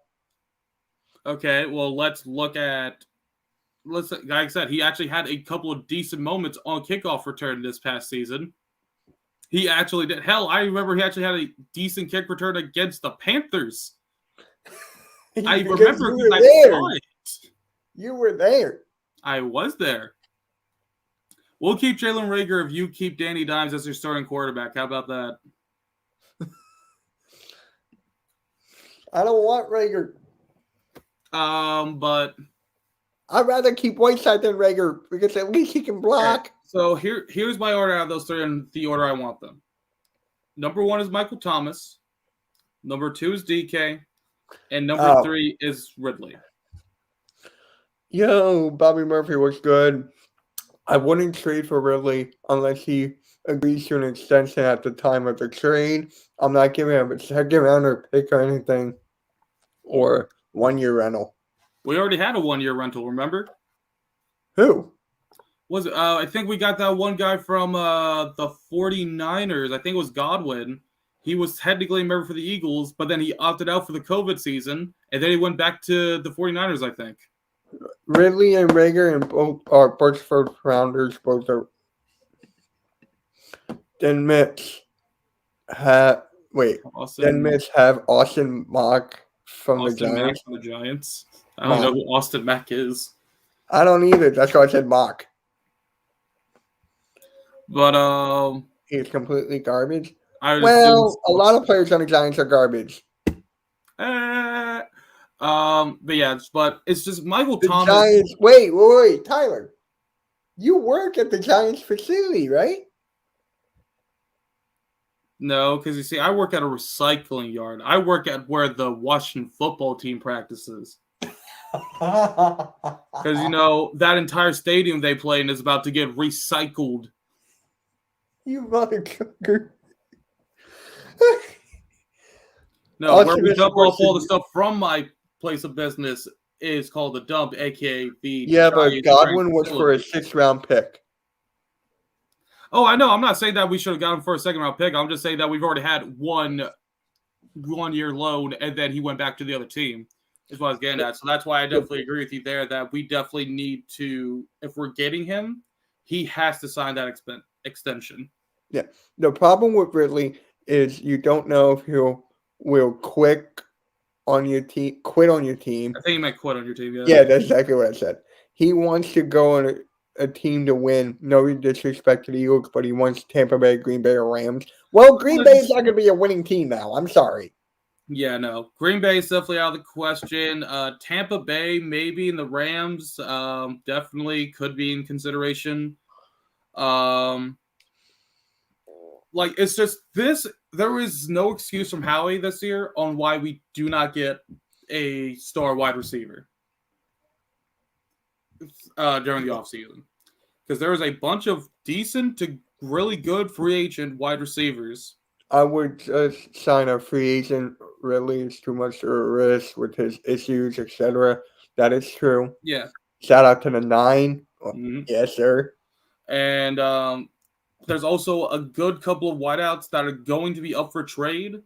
Okay, well, let's look at. Like I said, he actually had a couple of decent moments on kickoff return this past season. He actually did. Hell, I remember he actually had a decent kick return against the Panthers. I remember because I saw it. You were there. I was there. We'll keep Jalen Rager if you keep Danny Dimes as your starting quarterback. How about that? I don't want Rager. But I'd rather keep Whiteside than Rager because at least he can block. Okay. So here's my order out of those three in the order I want them. Number 1 is Michael Thomas. Number 2 is DK. And number 3 is Ridley. Yo, Bobby Murphy was good. I wouldn't trade for Ridley unless he agrees to an extension at the time of the trade. I'm not giving him a second rounder pick or anything or 1-year rental. We already had a 1-year rental, remember? Who? Was it? I think we got that one guy from the 49ers. I think it was Godwin. He was technically a member for the Eagles, but then he opted out for the COVID season, and then he went back to the 49ers, I think. Ridley and Rager and both are first rounders. Both are. Then Mitch have Mitch have Austin Mock from the Giants. From the Giants. I don't know who Austin Mack is. I don't either. That's why I said Mock. But he's completely garbage. A lot of players on the Giants are garbage. But yeah, but it's just Michael Thomas. Giants. Wait, Tyler. You work at the Giants facility, right? No, because you see, I work at a recycling yard. I work at where the Washington football team practices. Because, that entire stadium they play in is about to get recycled. You motherfucker. No, where we dump off all the stuff from my place of business is called the dump, a.k.a. the... Yeah, but Godwin was for a 6th-round pick. Oh, I know. I'm not saying that we should have gotten him for a 2nd-round pick. I'm just saying that we've already had one 1-year loan, and then he went back to the other team, is what I was getting at. So that's why I definitely agree with you there that we definitely need to, if we're getting him, he has to sign that extension. Yeah. The problem with Ridley is you don't know if will quit on your team. I think he might quit on your team, Yeah, that's exactly what I said. He wants to go on a team to win. No disrespect to the Eagles, but he wants Tampa Bay, Green Bay, or Rams. Well, Green Bay is not going to be a winning team now. I'm sorry. Yeah, no. Green Bay is definitely out of the question. Tampa Bay, maybe, and the Rams definitely could be in consideration. It's just this. There is no excuse from Howie this year on why we do not get a star wide receiver during the offseason. Because there is a bunch of decent to really good free agent wide receivers. I would just sign a free agent. Really, it's too much to risk with his issues, etc. That is true. Yeah. Shout out to the 9. Mm-hmm. Yes, sir. And there's also a good couple of wideouts that are going to be up for trade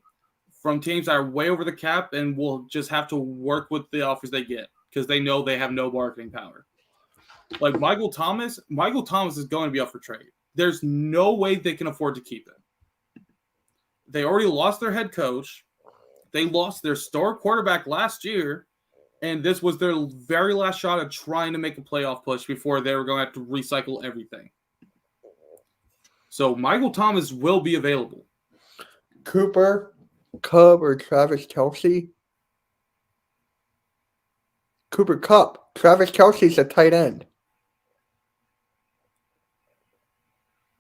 from teams that are way over the cap and will just have to work with the offers they get because they know they have no marketing power. Like Michael Thomas is going to be up for trade. There's no way they can afford to keep him. They already lost their head coach. They lost their star quarterback last year, and this was their very last shot at trying to make a playoff push before they were going to have to recycle everything. So Michael Thomas will be available. Cooper, Kupp, or Travis Kelce? Cooper Kupp. Travis Kelce's a tight end.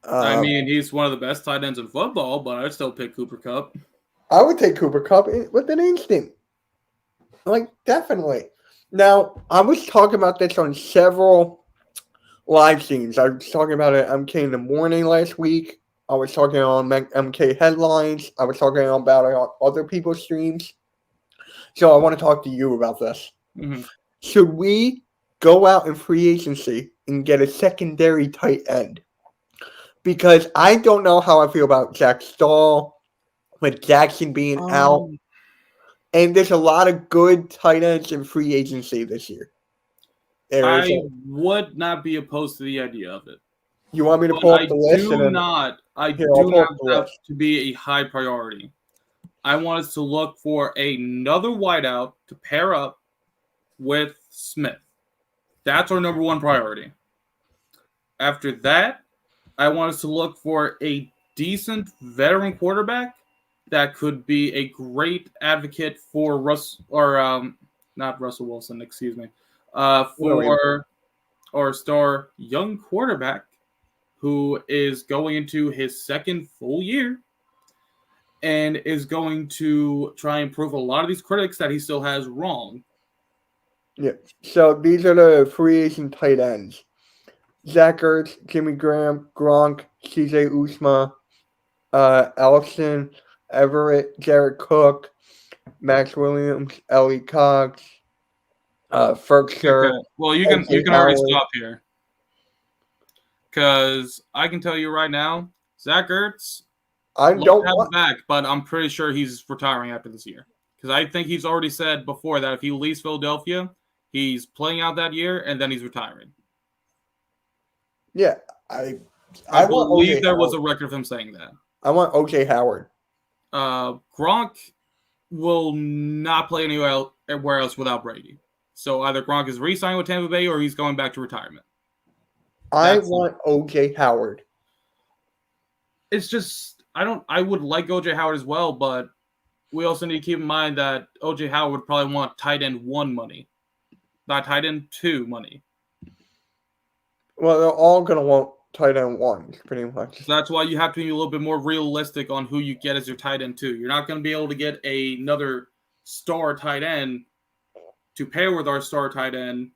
I mean, he's one of the best tight ends in football, but I'd still pick Cooper Kupp. I would take Cooper Kupp with an instinct. Like, definitely. Now, I was talking about this on several live streams. I was talking about it MK in the morning last week. I was talking on MK headlines. I was talking about it on other people's streams. So I want to talk to you about this. Mm-hmm. Should we go out in free agency and get a secondary tight end? Because I don't know how I feel about Zach Stahl, with Jackson being out. And there's a lot of good tight ends in free agency this year. I would not be opposed to the idea of it. You want me to pull up the list? I do not have to be a high priority. I want us to look for another wideout to pair up with Smith. That's our number one priority. After that, I want us to look for a decent veteran quarterback that could be a great advocate for not Russell Wilson, excuse me, for our star young quarterback who is going into his second full year and is going to try and prove a lot of these critics that he still has wrong. Yeah. So these are the free agent tight ends: Zach Ertz, Jimmy Graham, Gronk, C.J. Uzomah, Ellison, Everett, Jared Cook, Max Williams, Ellie Cox, Ferguson. Okay. Well, you can already stop here, because I can tell you right now, Zach Ertz, I don't have him back, but I'm pretty sure he's retiring after this year, because I think he's already said before that if he leaves Philadelphia, he's playing out that year and then he's retiring. Yeah, I believe there was a record of him saying that. I want O.J. Howard. Gronk will not play anywhere else without Brady. So either Gronk is re-signing with Tampa Bay or he's going back to retirement. I want O.J. Howard. It's just I would like O.J. Howard as well, but we also need to keep in mind that O.J. Howard would probably want tight end 1 money, not tight end 2 money. Well, they're all going to want tight end 1, pretty much. So that's why you have to be a little bit more realistic on who you get as your tight end 2. You're not going to be able to get another star tight end to pair with our star tight end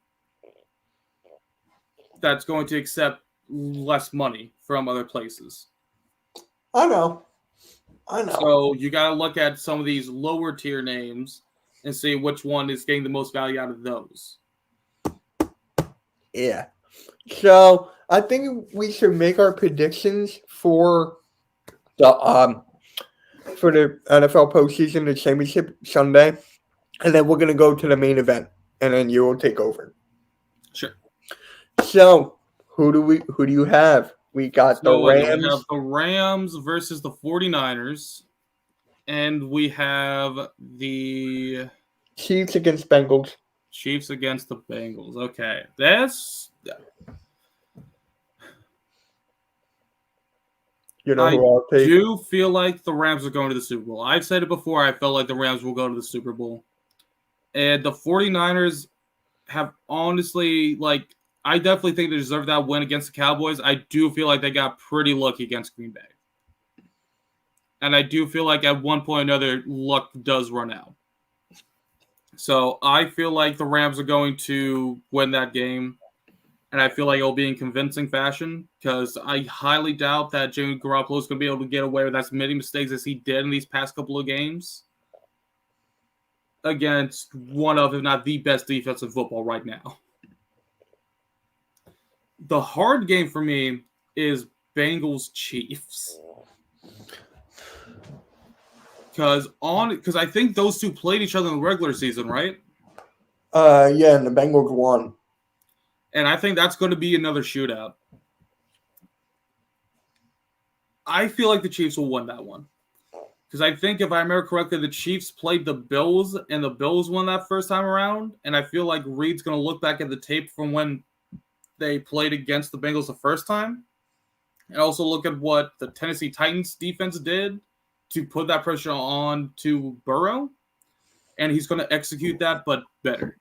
that's going to accept less money from other places. I know. So you got to look at some of these lower tier names and see which one is getting the most value out of those. Yeah. So I think we should make our predictions for the NFL postseason, the championship Sunday, and then we're gonna go to the main event, and then you will take over. Sure. So who do you have? We got the Rams. We have the Rams versus the 49ers, and we have the Chiefs against Bengals. Chiefs against the Bengals. Okay, that's. You know who I'll take? I do feel like the Rams are going to the Super Bowl. I've said it before. I felt like the Rams will go to the Super Bowl. And the 49ers have honestly, I definitely think they deserve that win against the Cowboys. I do feel like they got pretty lucky against Green Bay. And I do feel like at one point or another, luck does run out. So I feel like the Rams are going to win that game. And I feel like it'll be in convincing fashion because I highly doubt that Jimmy Garoppolo is going to be able to get away with as many mistakes as he did in these past couple of games against one of, if not the best defense in football right now. The hard game for me is Bengals-Chiefs. Because I think those two played each other in the regular season, right? Yeah, and the Bengals won. And I think that's going to be another shootout. I feel like the Chiefs will win that one. Because I think if I remember correctly, the Chiefs played the Bills, and the Bills won that first time around. And I feel like Reed's going to look back at the tape from when they played against the Bengals the first time, and also look at what the Tennessee Titans defense did to put that pressure on to Burrow. And he's going to execute that, but better.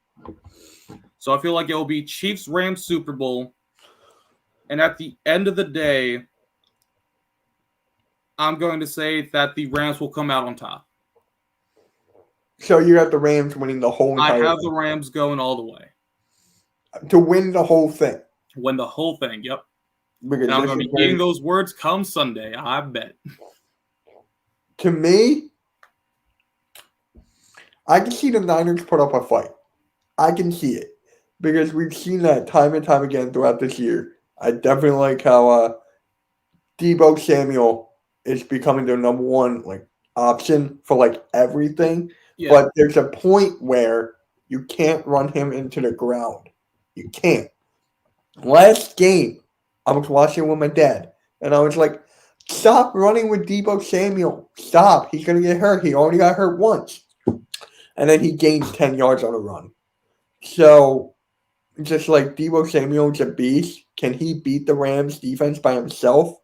So I feel like it will be Chiefs-Rams Super Bowl. And at the end of the day, I'm going to say that the Rams will come out on top. So you have the Rams winning the whole entire I have thing. the Rams going all the way. To win the whole thing. Win the whole thing, yep. Because And I'm going to be eating those words come Sunday, I bet. To me, I can see the Niners put up a fight. I can see it. Because we've seen that time and time again throughout this year. I definitely like how Deebo Samuel is becoming their number one option for everything. Yeah. But there's a point where you can't run him into the ground. You can't. Last game, I was watching with my dad, and I was like, stop running with Deebo Samuel. Stop. He's going to get hurt. He already got hurt once. And then he gains 10 yards on a run. So, just like Deebo Samuel's a beast, can he beat the Rams defense by himself?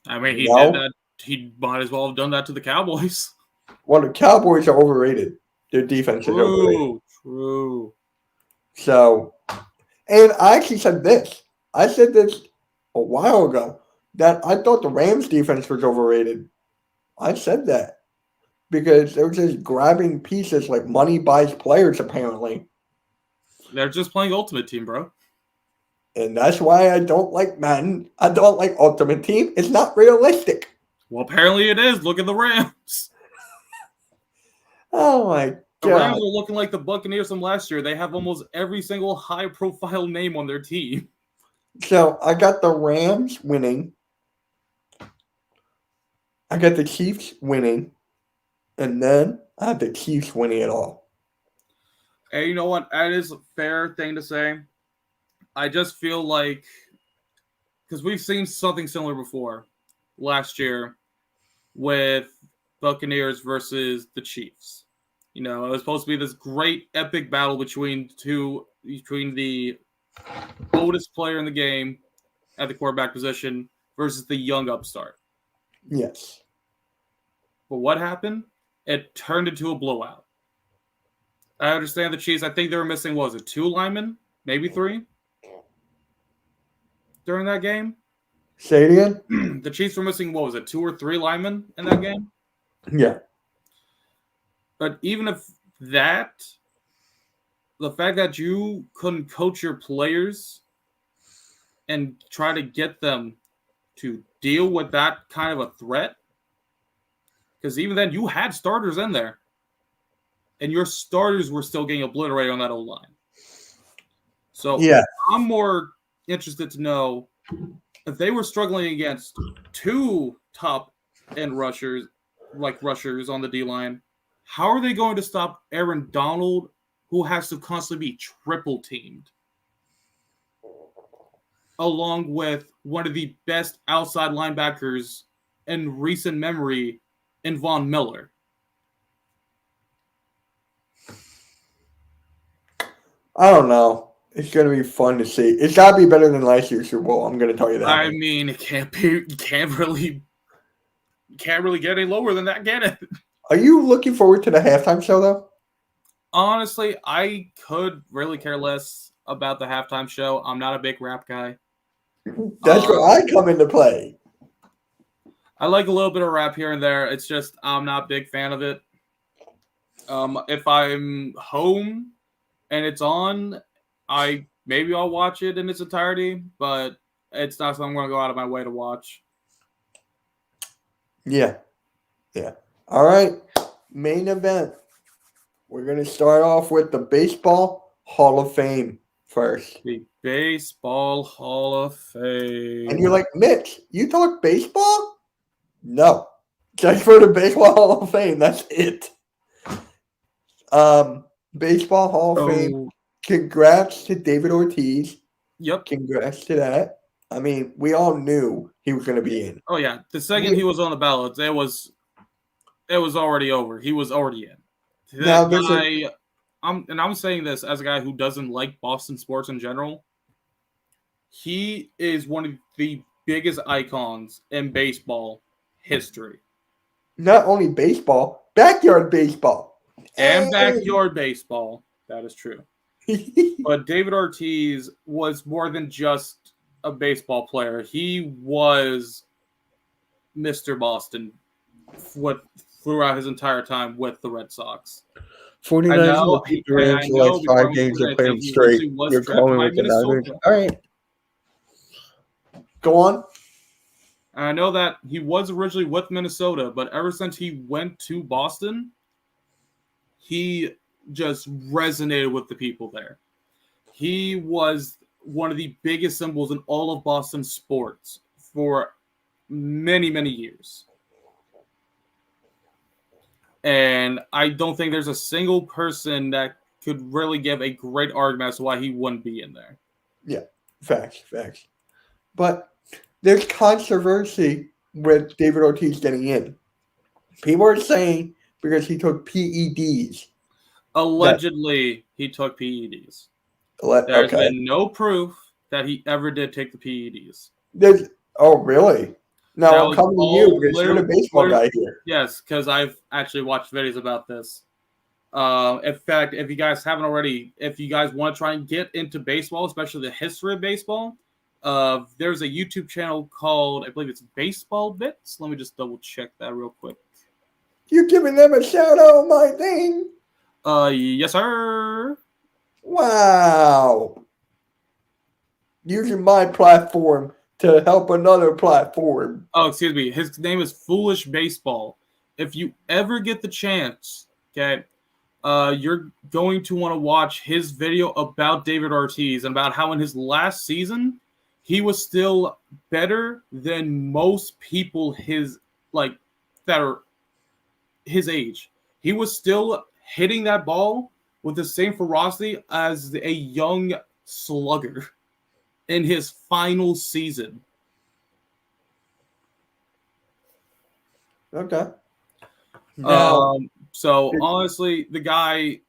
I mean, he did that. He might as well have done that to the Cowboys. Well, the Cowboys are overrated. Their defense is overrated. True. So, and I actually said this. I said this a while ago, that I thought the Rams defense was overrated. I said that. Because they're just grabbing pieces like money buys players, apparently. They're just playing Ultimate Team, bro. And that's why I don't like Madden. I don't like Ultimate Team. It's not realistic. Well, apparently it is. Look at the Rams. Oh, my God. The Rams are looking like the Buccaneers from last year. They have almost every single high-profile name on their team. So, I got the Rams winning. I got the Chiefs winning. And then I have the Chiefs winning it all. Hey, you know what? That is a fair thing to say. I just feel like, because we've seen something similar before last year with Buccaneers versus the Chiefs. You know, it was supposed to be this great epic battle between the oldest player in the game at the quarterback position versus the young upstart. Yes. But what happened? It turned into a blowout. I understand the Chiefs. I think they were missing, what was it, 2 linemen? Maybe 3? During that game? Say it again? The Chiefs were missing, what was it, 2 or 3 linemen in that game? Yeah. But even if that, the fact that you couldn't coach your players and try to get them to deal with that kind of a threat, because even then you had starters in there, and your starters were still getting obliterated on that O-line. So yeah. I'm more interested to know if they were struggling against 2 top-end rushers on the D-line, how are they going to stop Aaron Donald, who has to constantly be triple-teamed, along with one of the best outside linebackers in recent memory in Von Miller? I don't know. It's going to be fun to see. It's got to be better than last year's Super Bowl. I'm going to tell you that. I mean, it can't be. You can't really get any lower than that, can it? Are you looking forward to the halftime show, though? Honestly, I could really care less about the halftime show. I'm not a big rap guy. That's where I come into play. I like a little bit of rap here and there. It's just I'm not a big fan of it. If I'm home and it's on, maybe I'll watch it in its entirety, but it's not something I'm going to go out of my way to watch. Yeah. All right. Main event. We're going to start off with the Baseball Hall of Fame first. The Baseball Hall of Fame. And you're like, Mitch, you talk baseball? No. Just for the Baseball Hall of Fame. That's it. Baseball Hall of Fame. Congrats to David Ortiz. Yep. Congrats to that. I mean, we all knew he was going to be in. Oh, yeah. The second he was on the ballot, it was It was already over. He was already in. Now That there's a guy, I'm saying this as a guy who doesn't like Boston sports in general. He is one of the biggest icons in baseball history not only baseball, backyard baseball. and Hey. backyard baseball. That is true. But David Ortiz was more than just a baseball player. He was Mr. Boston with, throughout his entire time with the Red Sox. I 49ers will know, beat the and Rams I the know last before I 5 went games forward, and I play think them he straight. originally was You're drafted calling by with the Niners. Minnesota. All right. Go on. And I know that he was originally with Minnesota, but ever since he went to Boston, he just resonated with the people there. He was one of the biggest symbols in all of Boston sports for many, many years. And I don't think there's a single person that could really give a great argument as to why he wouldn't be in there. Yeah, facts. But there's controversy with David Ortiz getting in. People are saying because he took PEDs. Allegedly, he took PEDs. There's Okay. been no proof that he ever did take the PEDs. Oh, really? That Now I'm was coming to you all because you're the baseball guy here. yes, because I've actually watched videos about this. In fact, if you guys haven't already, if you guys want to try and get into baseball, especially the history of baseball, there's a YouTube channel called, I believe it's Baseball Bits. Let me just double check that real quick. You're giving them a shout out on my thing? Yes, sir. Wow. Using my platform to help another platform. Oh, excuse me. His name is Foolish Baseball. If you ever get the chance, okay, you're going to want to watch his video about David Ortiz and about how in his last season he was still better than most people that are his age. He was still hitting that ball with the same ferocity as a young slugger in his final season. Okay. Now, So honestly, the guy,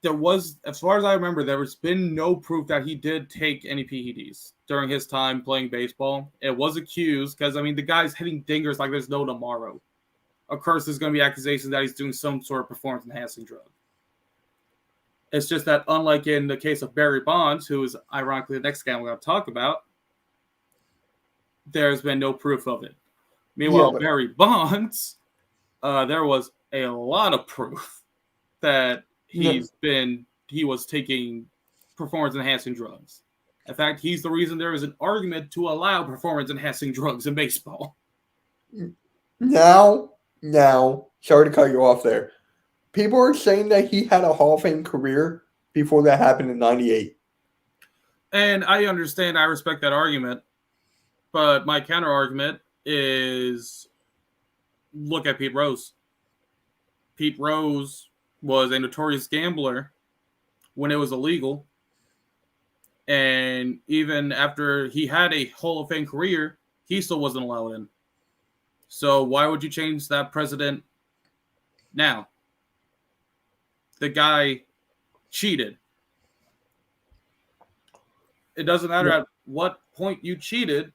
there was, as far as I remember, there has been no proof that he did take any PEDs during his time playing baseball. It was accused because, I mean, the guy's hitting dingers like there's no tomorrow. Of course, there's going to be accusations that he's doing some sort of performance-enhancing drug. It's just that, unlike in the case of Barry Bonds, who is ironically the next guy we're going to talk about, there's been no proof of it. Meanwhile, Barry Bonds, there was a lot of proof that he was taking performance-enhancing drugs. In fact, he's the reason there is an argument to allow performance-enhancing drugs in baseball. Now, sorry to cut you off there. People are saying that he had a Hall of Fame career before that happened in '98. And I understand, I respect that argument, but my counter argument is look at Pete Rose. Pete Rose was a notorious gambler when it was illegal. And even after he had a Hall of Fame career, he still wasn't allowed in. So why would you change that precedent now? The guy cheated. It doesn't matter at what point you cheated.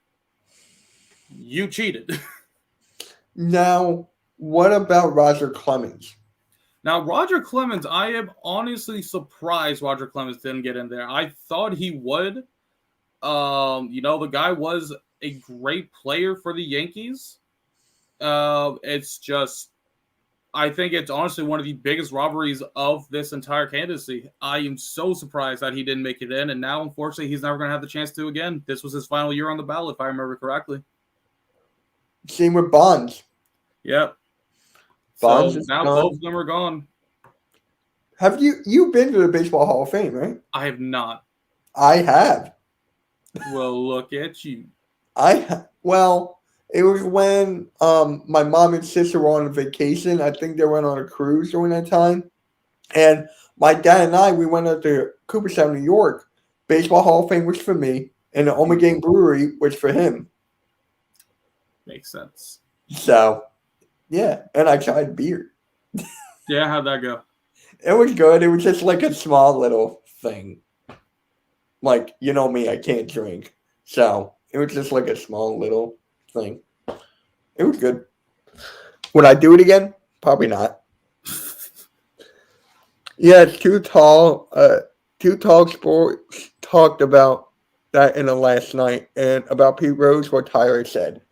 You cheated. Now, what about Roger Clemens? Now, Roger Clemens, I am honestly surprised Roger Clemens didn't get in there. I thought he would. The guy was a great player for the Yankees. It's just, I think it's honestly one of the biggest robberies of this entire candidacy. I am so surprised that he didn't make it in, and now, unfortunately, he's never going to have the chance to again. This was his final year on the ballot, if I remember correctly. Same with Bonds. Yep. Bonds so is now gone. both of them are gone. Have you've been to the Baseball Hall of Fame, right? I have not. I have. Well, look at you. Well, it was when my mom and sister were on a vacation. I think they went on a cruise during that time. And my dad and I, we went up to Cooperstown, New York. Baseball Hall of Fame was for me, and the Ommegang Brewery was for him. Makes sense. So, Yeah, and I tried beer. Yeah, how'd that go? It was good. It was just like a small little thing. Like, you know me, I can't drink. So it was just like a small little thing. It was good. Would I do it again? Probably not. Yeah, it's too tall. Too tall sports talked about that in the last night and about Pete Rose, what Tyler said.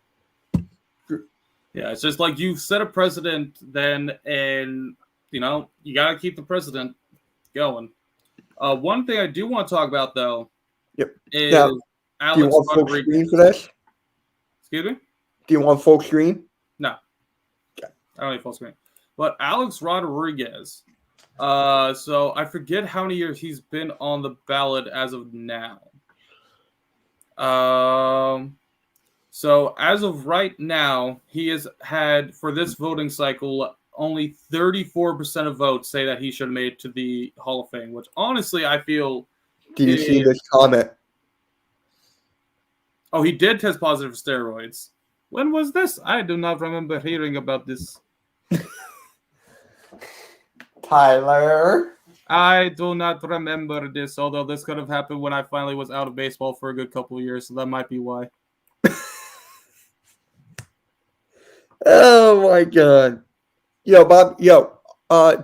Yeah, it's just like you set a precedent then, and you know you got to keep the precedent going. One thing I do want to talk about though Yep. Now, is do you Alex want full screen for Rodriguez. this? Excuse me? Do you want full screen? No, Okay. I don't need full screen. But Alex Rodriguez. So I forget how many years he's been on the ballot as of now. So as of right now, he has had for this voting cycle only 34% of votes say that he should have made it to the Hall of Fame, which honestly I feel Do you see is, this comment? oh, he did test positive for steroids. When was this? I do not remember hearing about this. Tyler. I do not remember this, although this could have happened when I finally was out of baseball for a good couple of years, so that might be why. Oh my god. Yo, Bob. Yo,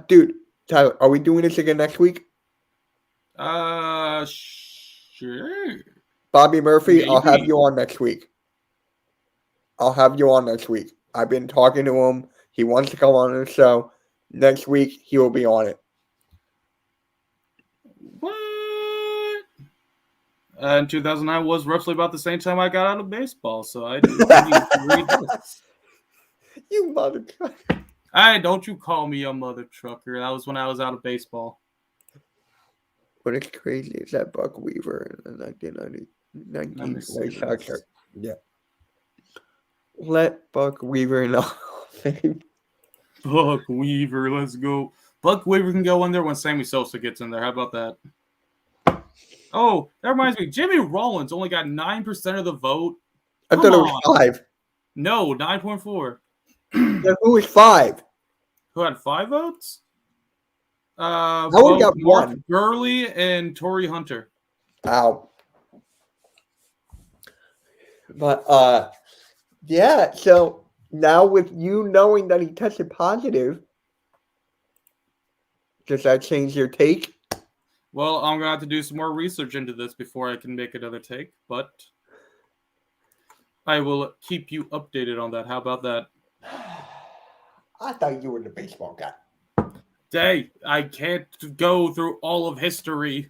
dude, Tyler, are we doing this again next week? Sure. Bobby Murphy, I'll have Maybe. you on next week. I've been talking to him. He wants to come on the show. Next week, he will be on it. What? And 2009 was roughly about the same time I got out of baseball, so I do need to read this. You mother trucker. Hey, don't you call me a mother trucker. That was when I was out of baseball. What is crazy is that Buck Weaver in the 1990 White Sox are. Yeah. Let Buck Weaver in the Hall of Fame. Buck Weaver, let's go. Buck Weaver can go in there when Sammy Sosa gets in there. How about that? Oh, that reminds me. Jimmy Rollins only got 9% of the vote. I thought it was 5. No, 9.4. Then who was 5? Who had 5 votes? I only got Mark 1. Gurley and Torrey Hunter. Ow. But yeah, so now with you knowing that he tested positive, does that change your take? Well, I'm gonna have to do some more research into this before I can make another take, but I will keep you updated on that. How about that? I thought you were the baseball guy. Hey, I can't go through all of history.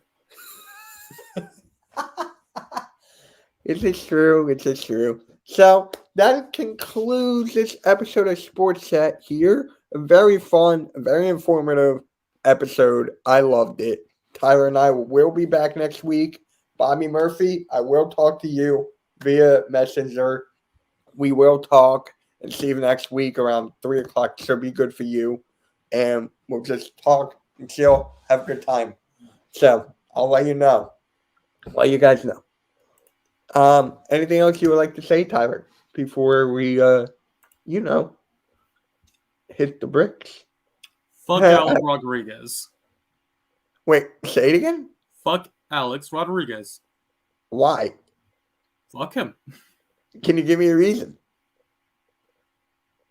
Is it true? Is it true? So that concludes this episode of Sports Chat here. A very fun, very informative episode. I loved it. Tyler and I will be back next week. Bobby Murphy, I will talk to you via Messenger. We will talk and see you next week around 3 o'clock. Should be good for you. And we'll just talk and chill, have a good time. So I'll let you know. Let you guys know. Anything else you would like to say, Tyler, before we, hit the bricks? Fuck Alex Rodriguez. Wait, say it again? Fuck Alex Rodriguez. Why? Fuck him. Can you give me a reason?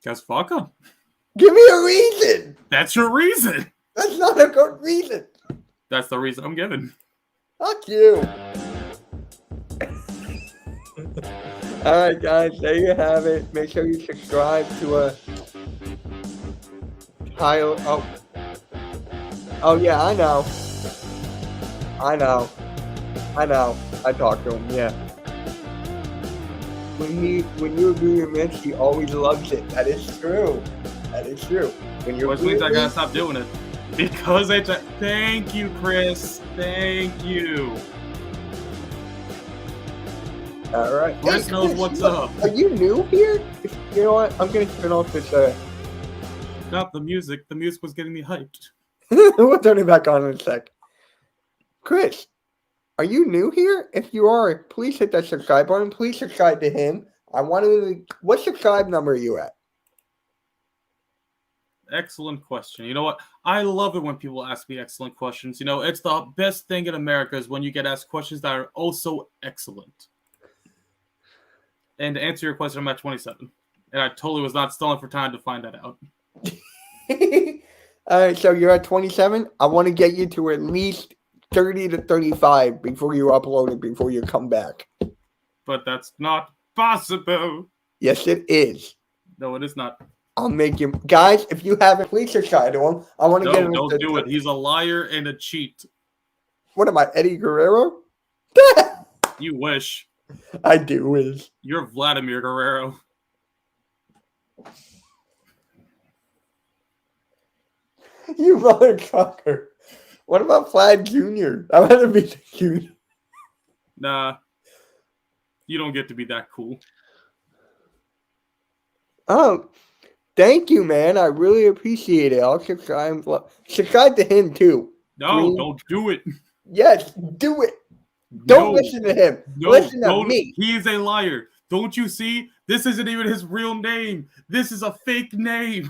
Because fuck him. Give me a reason! That's your reason. That's not a good reason. That's the reason I'm giving. Fuck you. Alright, guys, there you have it. Make sure you subscribe to Kyle. Oh, yeah, I know. I talked to him, yeah. When you agree with Mitch, he always loves it. That is true. When you Which means I gotta stop doing it. Because it's a... Thank you, Chris. Thank you. All right. Chris knows what's up. Are you new here? You know what? I'm going to turn off this. Not the music. The music was getting me hyped. We'll turn it back on in a sec. Chris, are you new here? If you are, please hit that subscribe button. Please subscribe to him. I want to. What subscribe number are you at? Excellent question. You know what? I love it when people ask me excellent questions. You know, it's the best thing in America is when you get asked questions that are also excellent. And to answer your question, I'm at 27. And I totally was not stalling for time to find that out. All right, so you're at 27. I want to get you to at least 30 to 35 before you upload it, before you come back. But that's not possible. Yes, it is. No, it is not. I'll make you guys. If you haven't, please subscribe to him. I want to get him. No, don't do it. He's a liar and a cheat. What am I, Eddie Guerrero? You wish. I do wish. You're Vladimir Guerrero. You motherfucker. What about Vlad Jr.? I want to be the Jr. Nah. You don't get to be that cool. Oh, thank you, man. I really appreciate it. I'll subscribe. Subscribe to him, too. No, don't do it. Yes, do it. Don't listen to him. Listen to me. He is a liar. Don't you see? This isn't even his real name. This is a fake name.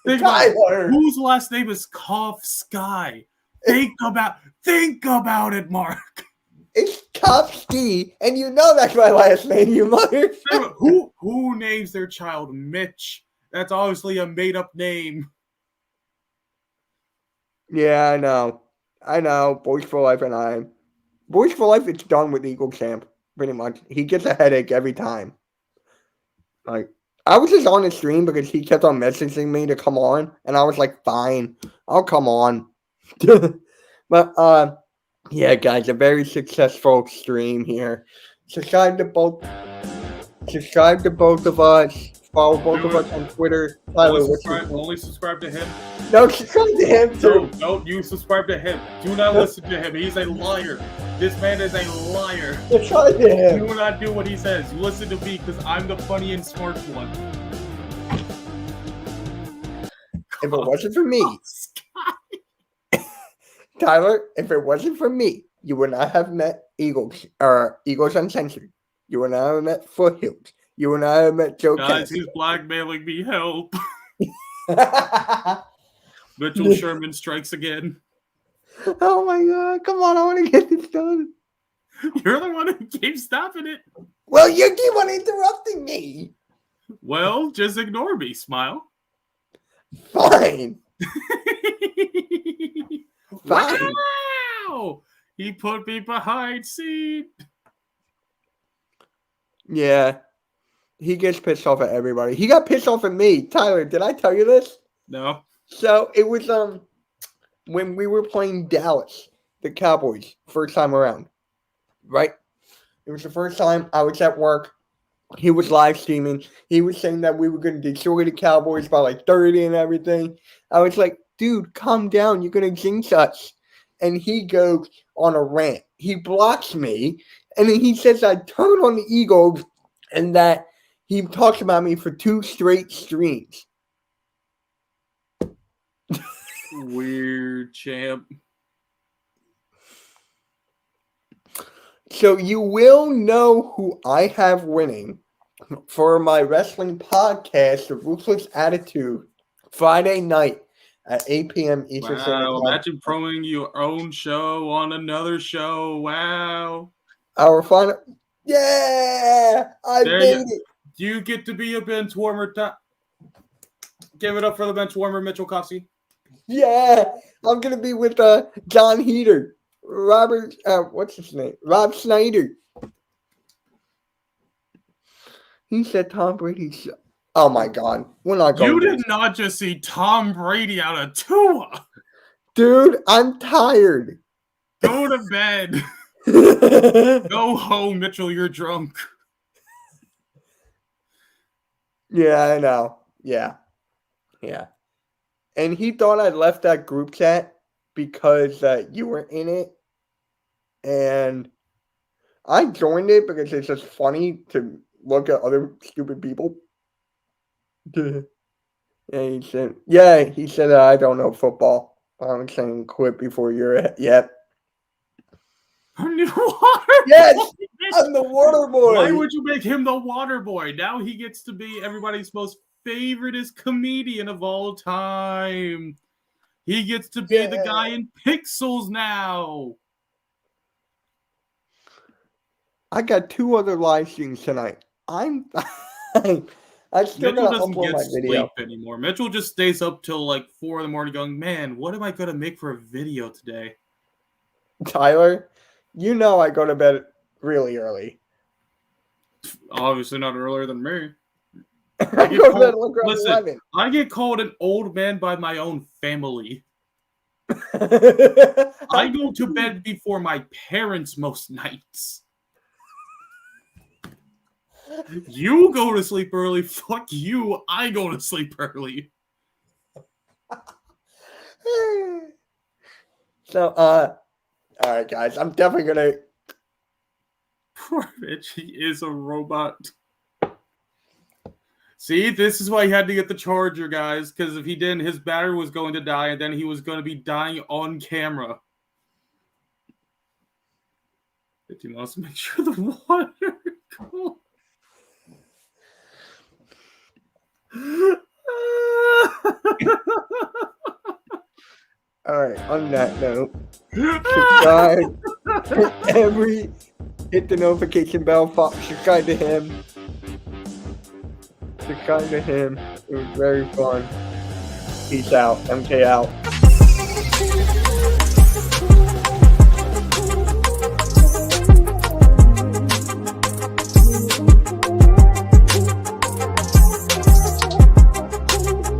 Whose last name is Kofsky? Think about it, Mark. It's Kofsky, and you know that's my last name, you mother. Who names their child Mitch? That's obviously a made-up name. Yeah, I know. Boys for Life and I. Boys for Life, it's done with Eagle Champ, pretty much. He gets a headache every time. Like, I was just on the stream because he kept on messaging me to come on, and I was like, fine, I'll come on. But, yeah, guys, a very successful stream here. Subscribe to both of us. Follow both of us on Twitter. Tyler, only subscribe to him. No, subscribe to him too. No, you subscribe to him. Do not listen to him. He's a liar. This man is a liar. Subscribe to him. Do not do what he says. You listen to me because I'm the funny and smart one. If it wasn't for me, Tyler, if it wasn't for me, you would not have met Eagles Uncensored. You would not have met Foothills. You would not have met Joe Guys, he's blackmailing me. Help. Mitchell Sherman strikes again. Oh my God. Come on. I want to get this done. You're the one who keeps stopping it. Well, you keep on interrupting me. Well, just ignore me. Smile. Fine. Fine. Wow! He put me behind seat. Yeah. He gets pissed off at everybody. He got pissed off at me. Tyler, did I tell you this? No. So it was when we were playing Dallas, the Cowboys, first time around. Right? It was the first time I was at work. He was live streaming. He was saying that we were going to destroy the Cowboys by like 30 and everything. I was like, dude, calm down. You're going to jinx us. And he goes on a rant. He blocks me. And then he says I turn on the Eagles and that he talks about me for 2 straight streams. Weird, champ. So you will know who I have winning for my wrestling podcast, The Ruthless Attitude, Friday night at 8 p.m. Eastern Standard Time. Imagine promoting your own show on another show. Wow. Our final... Yeah! I made it! You get to be a bench warmer. Give it up for the bench warmer, Mitchell Kofsky. Yeah! I'm going to be with John Heater. What's his name? Rob Snyder. He said Tom Brady's... Oh my God. We're not going You did not just see Tom Brady out of Tua. Dude, I'm tired. Go to bed. Go home, Mitchell. You're drunk. Yeah, I know. Yeah. And he thought I left that group chat because you were in it. And I joined it because it's just funny to look at other stupid people. And he said, I don't know football. I'm saying quit before you're yet. I'm the water Yes, boy. I'm the water boy. Why would you make him the water boy? Now he gets to be everybody's most favoriteest comedian of all time. He gets to be the guy in Pixels now. I got 2 other live streams tonight. I still Mitchell gotta doesn't upload get my sleep video. anymore. Mitchell just stays up till like 4 in the morning going, man, what am I going to make for a video today? Tyler, you know I go to bed really early. Obviously not earlier than me. I go to bed like around 11. I get called an old man by my own family. I go to bed before my parents most nights. You go to sleep early. Fuck you. I go to sleep early. So, all right, guys. I'm definitely gonna. Poor Mitch. He is a robot. See, this is why he had to get the charger, guys. Because if he didn't, his battery was going to die, and then he was going to be dying on camera. But you must make sure the water goes. All right. On that note, subscribe. Hit the notification bell. Subscribe to him. Subscribe to him. It was very fun. Peace out. MK out.